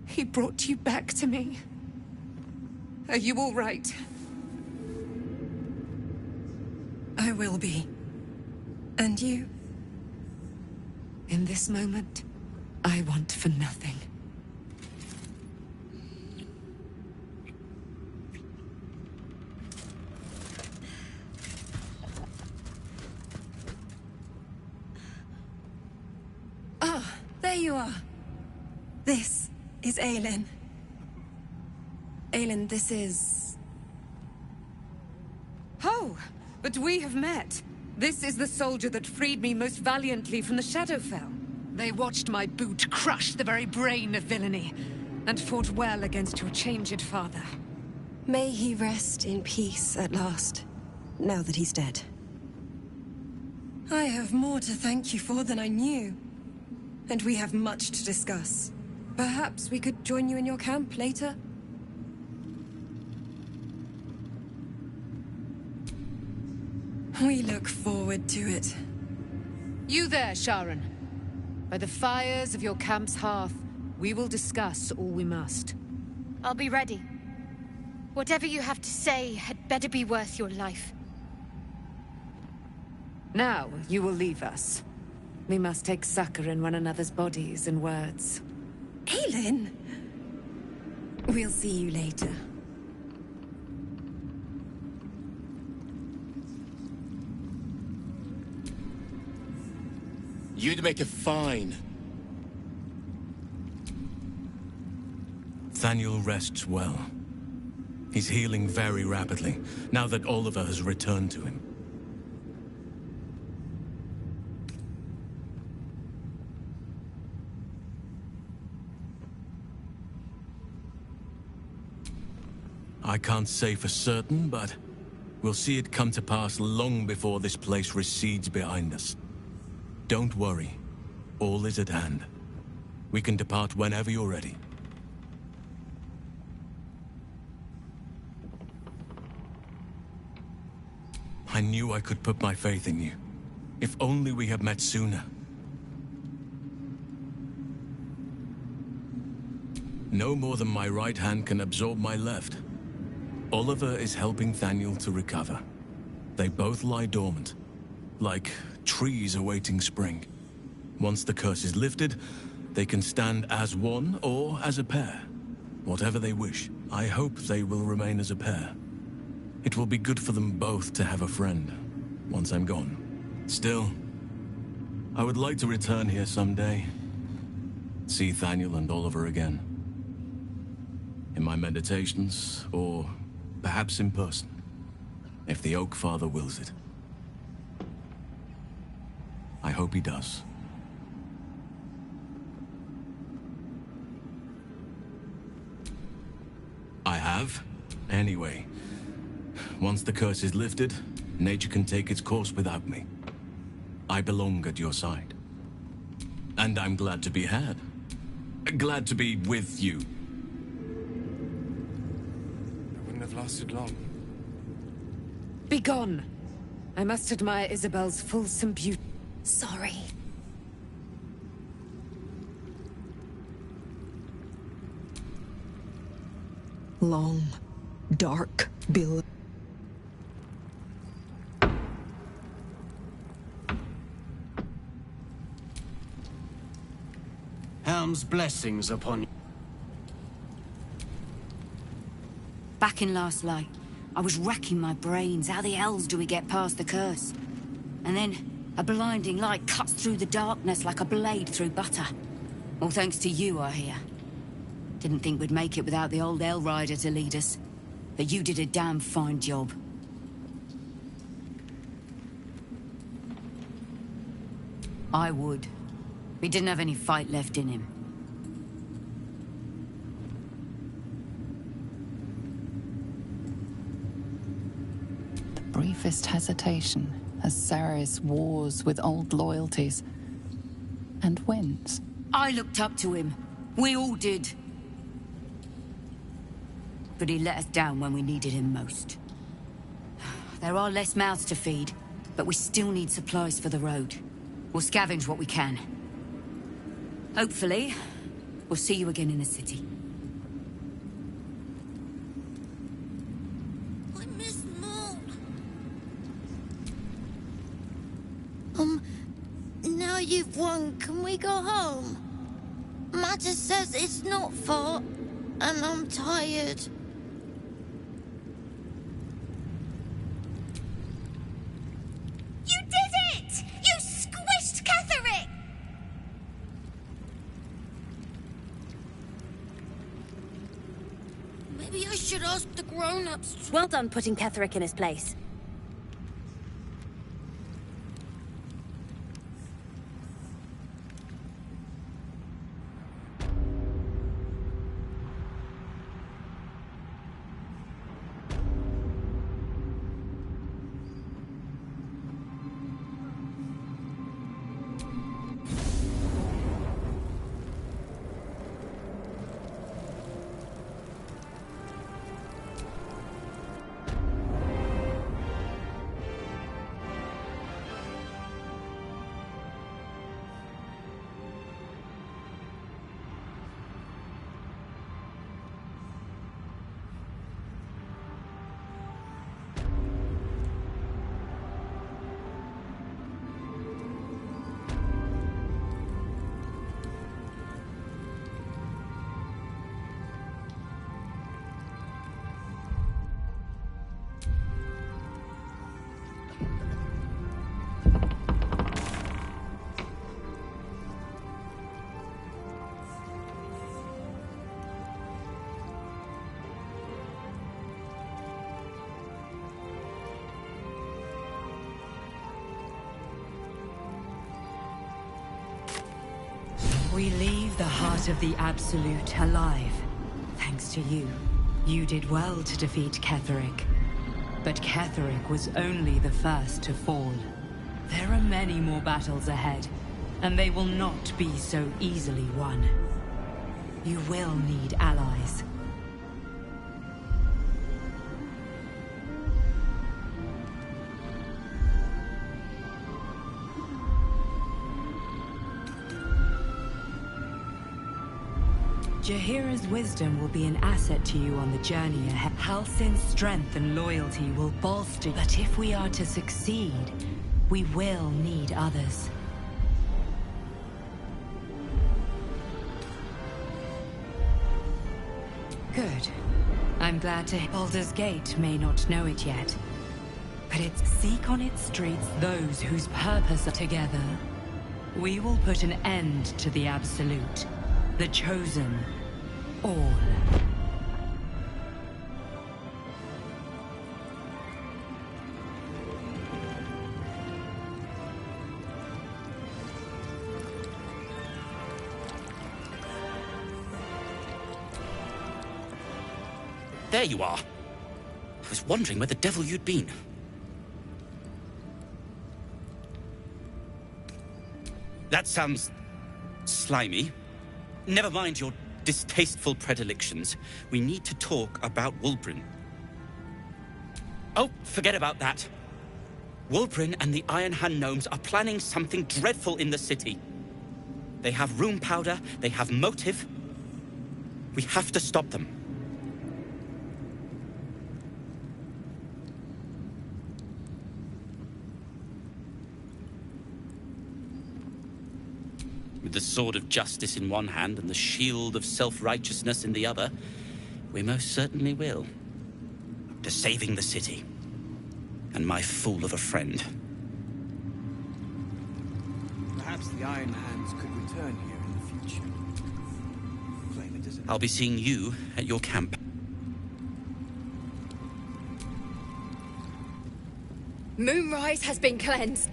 he brought you back to me. Are you all right? I will be. And you? In this moment, I want for nothing. Ah, there you are. This is Aelin. Aelin, this is... Oh, but we have met. This is the soldier that freed me most valiantly from the Shadowfell. They watched my boot crush the very brain of villainy, and fought well against your changed father. May he rest in peace at last, now that he's dead. I have more to thank you for than I knew. And we have much to discuss. Perhaps we could join you in your camp later? We look forward to it. You there, Sharon. By the fires of your camp's hearth, we will discuss all we must. I'll be ready. Whatever you have to say had better be worth your life. Now, you will leave us. We must take succor in one another's bodies and words. Aelin! We'll see you later. You'd make a fine. Nathaniel rests well. He's healing very rapidly, now that Oliver has returned to him. I can't say for certain, but we'll see it come to pass long before this place recedes behind us. Don't worry. All is at hand. We can depart whenever you're ready. I knew I could put my faith in you. If only we had met sooner. No more than my right hand can absorb my left. Oliver is helping Thaniel to recover. They both lie dormant, like trees awaiting spring. Once the curse is lifted, they can stand as one or as a pair. Whatever they wish. I hope they will remain as a pair. It will be good for them both to have a friend, once I'm gone. Still, I would like to return here someday. See Thaniel and Oliver again. In my meditations, or perhaps in person, if the Oak Father wills it. I hope he does. I have, anyway. Once the curse is lifted, nature can take its course without me. I belong at your side. And I'm glad to be had. Glad to be with you. That wouldn't have lasted long. Begone! I must admire Isabel's fulsome beauty. Sorry. Long, dark billow. Helm's blessings upon you. Back in last light, I was racking my brains. How the hells do we get past the curse? And then, a blinding light cuts through the darkness like a blade through butter. All thanks to you, I hear. Didn't think we'd make it without the old Hell Rider to lead us. But you did a damn fine job. I would. He didn't have any fight left in him. Briefest hesitation as Saris wars with old loyalties and wins. I looked up to him. We all did. But he let us down when we needed him most. There are less mouths to feed, but we still need supplies for the road. We'll scavenge what we can. Hopefully, we'll see you again in the city. I miss Mom. Now you've won, can we go home? Matter says it's not far, and I'm tired. You did it! You squished Ketherick! Maybe I should ask the grown-ups. Well done putting Ketherick in his place. We leave the heart of the Absolute alive. Thanks to you. You did well to defeat Ketherick. But Ketherick was only the first to fall. There are many more battles ahead, And they will not be so easily won. You will need allies. Jaheira's wisdom will be an asset to you on the journey ahead. Halsin's strength and loyalty will bolster you. But if we are to succeed, we will need others. Good. I'm glad to... Baldur's Gate may not know it yet, but it's seek on its streets those whose purpose are together. We will put an end to the Absolute, the Chosen, all. There you are. I was wondering where the devil you'd been. That sounds slimy. Never mind your distasteful predilections. We need to talk about Wulbren. Oh, forget about that. Wulbren and the Iron Hand gnomes are planning something dreadful in the city. They have rune powder, they have motive. We have to stop them. With the sword of justice in one hand and the shield of self-righteousness in the other, we most certainly will. To saving the city. And my fool of a friend. Perhaps the Iron Hands could return here in the future. Claim it as an... I'll be seeing you at your camp. Moonrise has been cleansed.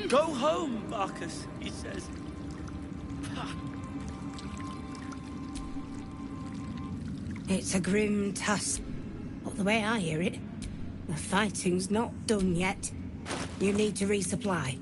Go home, Marcus, he says. It's a grim task. But the way I hear it, the fighting's not done yet. You need to resupply.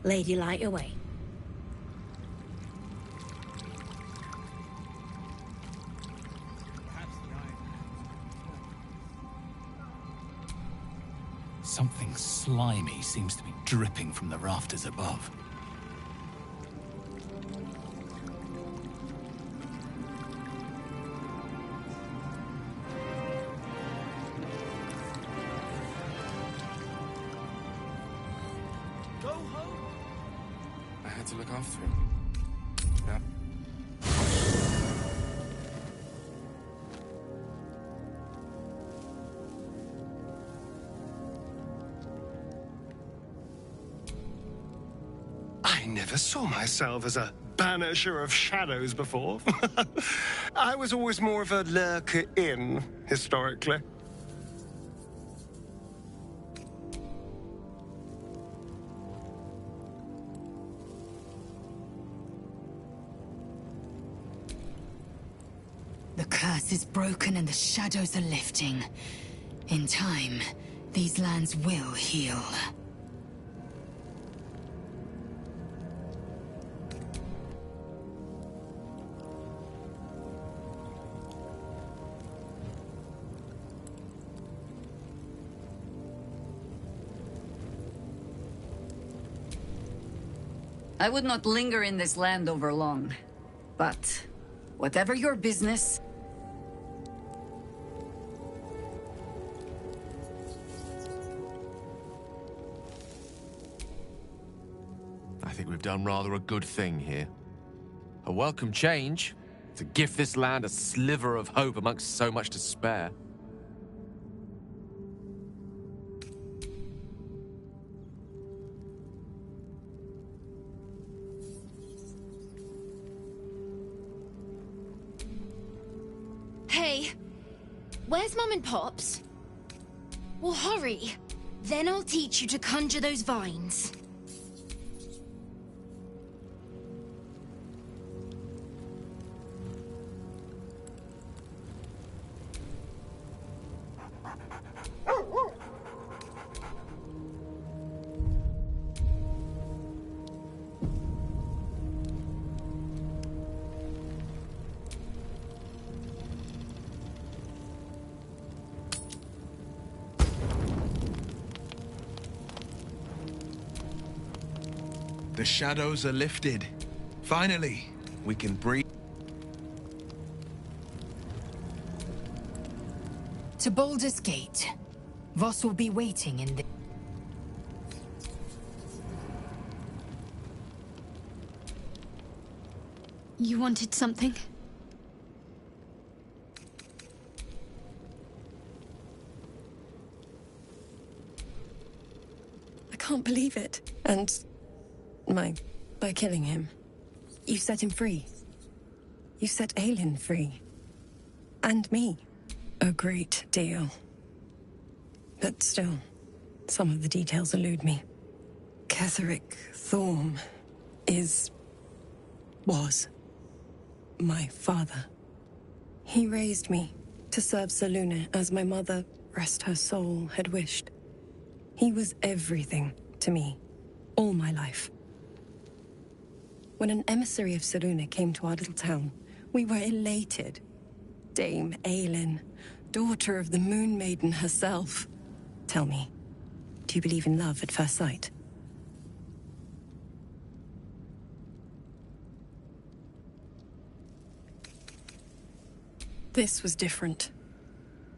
Lady, light away. Something slimy seems to be dripping from the rafters above. to look after him. Yeah. I never saw myself as a banisher of shadows before. I was always more of a lurker-in, historically. The curse is broken and the shadows are lifting. In time, these lands will heal. I would not linger in this land over long. But, whatever your business... I think we've done rather a good thing here. A welcome change to give this land a sliver of hope amongst so much despair. Hey, where's Mum and Pops? Well, hurry. Then I'll teach you to conjure those vines. The shadows are lifted. Finally, we can breathe. To Baldur's Gate. Voss will be waiting in the... You wanted something? I can't believe it. And... by killing him, you set him free. You set Aelin free. And me. A great deal. But still, some of the details elude me. Ketherick Thorm was my father. He raised me to serve Selûne as my mother, rest her soul, had wished. He was everything to me, all my life. When an emissary of Selûne came to our little town, we were elated. Dame Aelin, daughter of the Moon Maiden herself. Tell me, do you believe in love at first sight? This was different.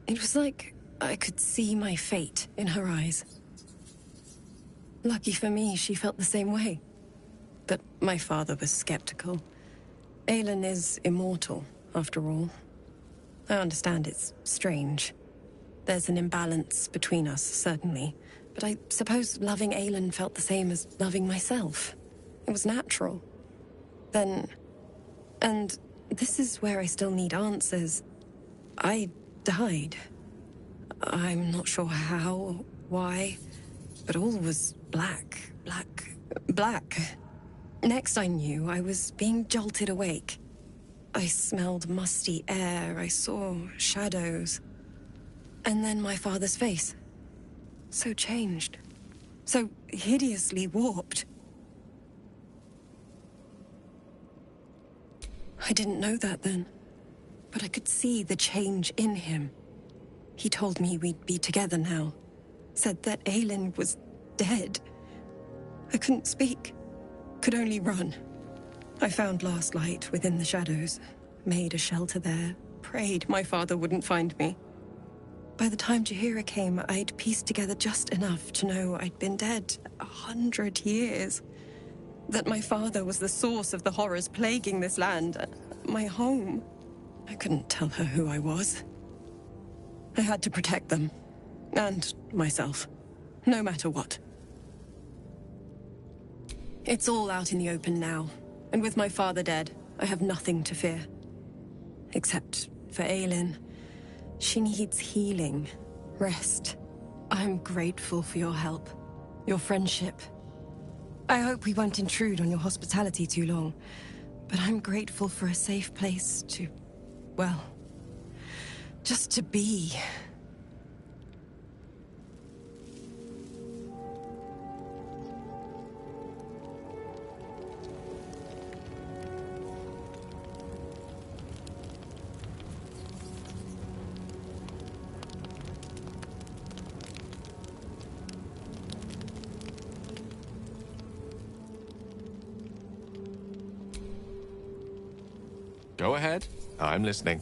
It was like I could see my fate in her eyes. Lucky for me, she felt the same way. But my father was skeptical. Aelin is immortal, after all. I understand it's strange. There's an imbalance between us, certainly. But I suppose loving Aelin felt the same as loving myself. It was natural. Then... and this is where I still need answers. I died. I'm not sure how or why, but all was black. Next I knew, I was being jolted awake. I smelled musty air, I saw shadows. And then my father's face. So changed. So hideously warped. I didn't know that then, but I could see the change in him. He told me we'd be together now. Said that Aelin was dead. I couldn't speak. Could only run. I found last light within the shadows. Made a shelter there. Prayed my father wouldn't find me. By the time Jaheira came, I'd pieced together just enough to know I'd been dead 100 years. That my father was the source of the horrors plaguing this land, my home. I couldn't tell her who I was. I had to protect them, and myself, no matter what. It's all out in the open now, and with my father dead, I have nothing to fear. Except for Aelin. She needs healing, rest. I'm grateful for your help, your friendship. I hope we won't intrude on your hospitality too long, but I'm grateful for a safe place to, well, just to be. Go ahead. I'm listening.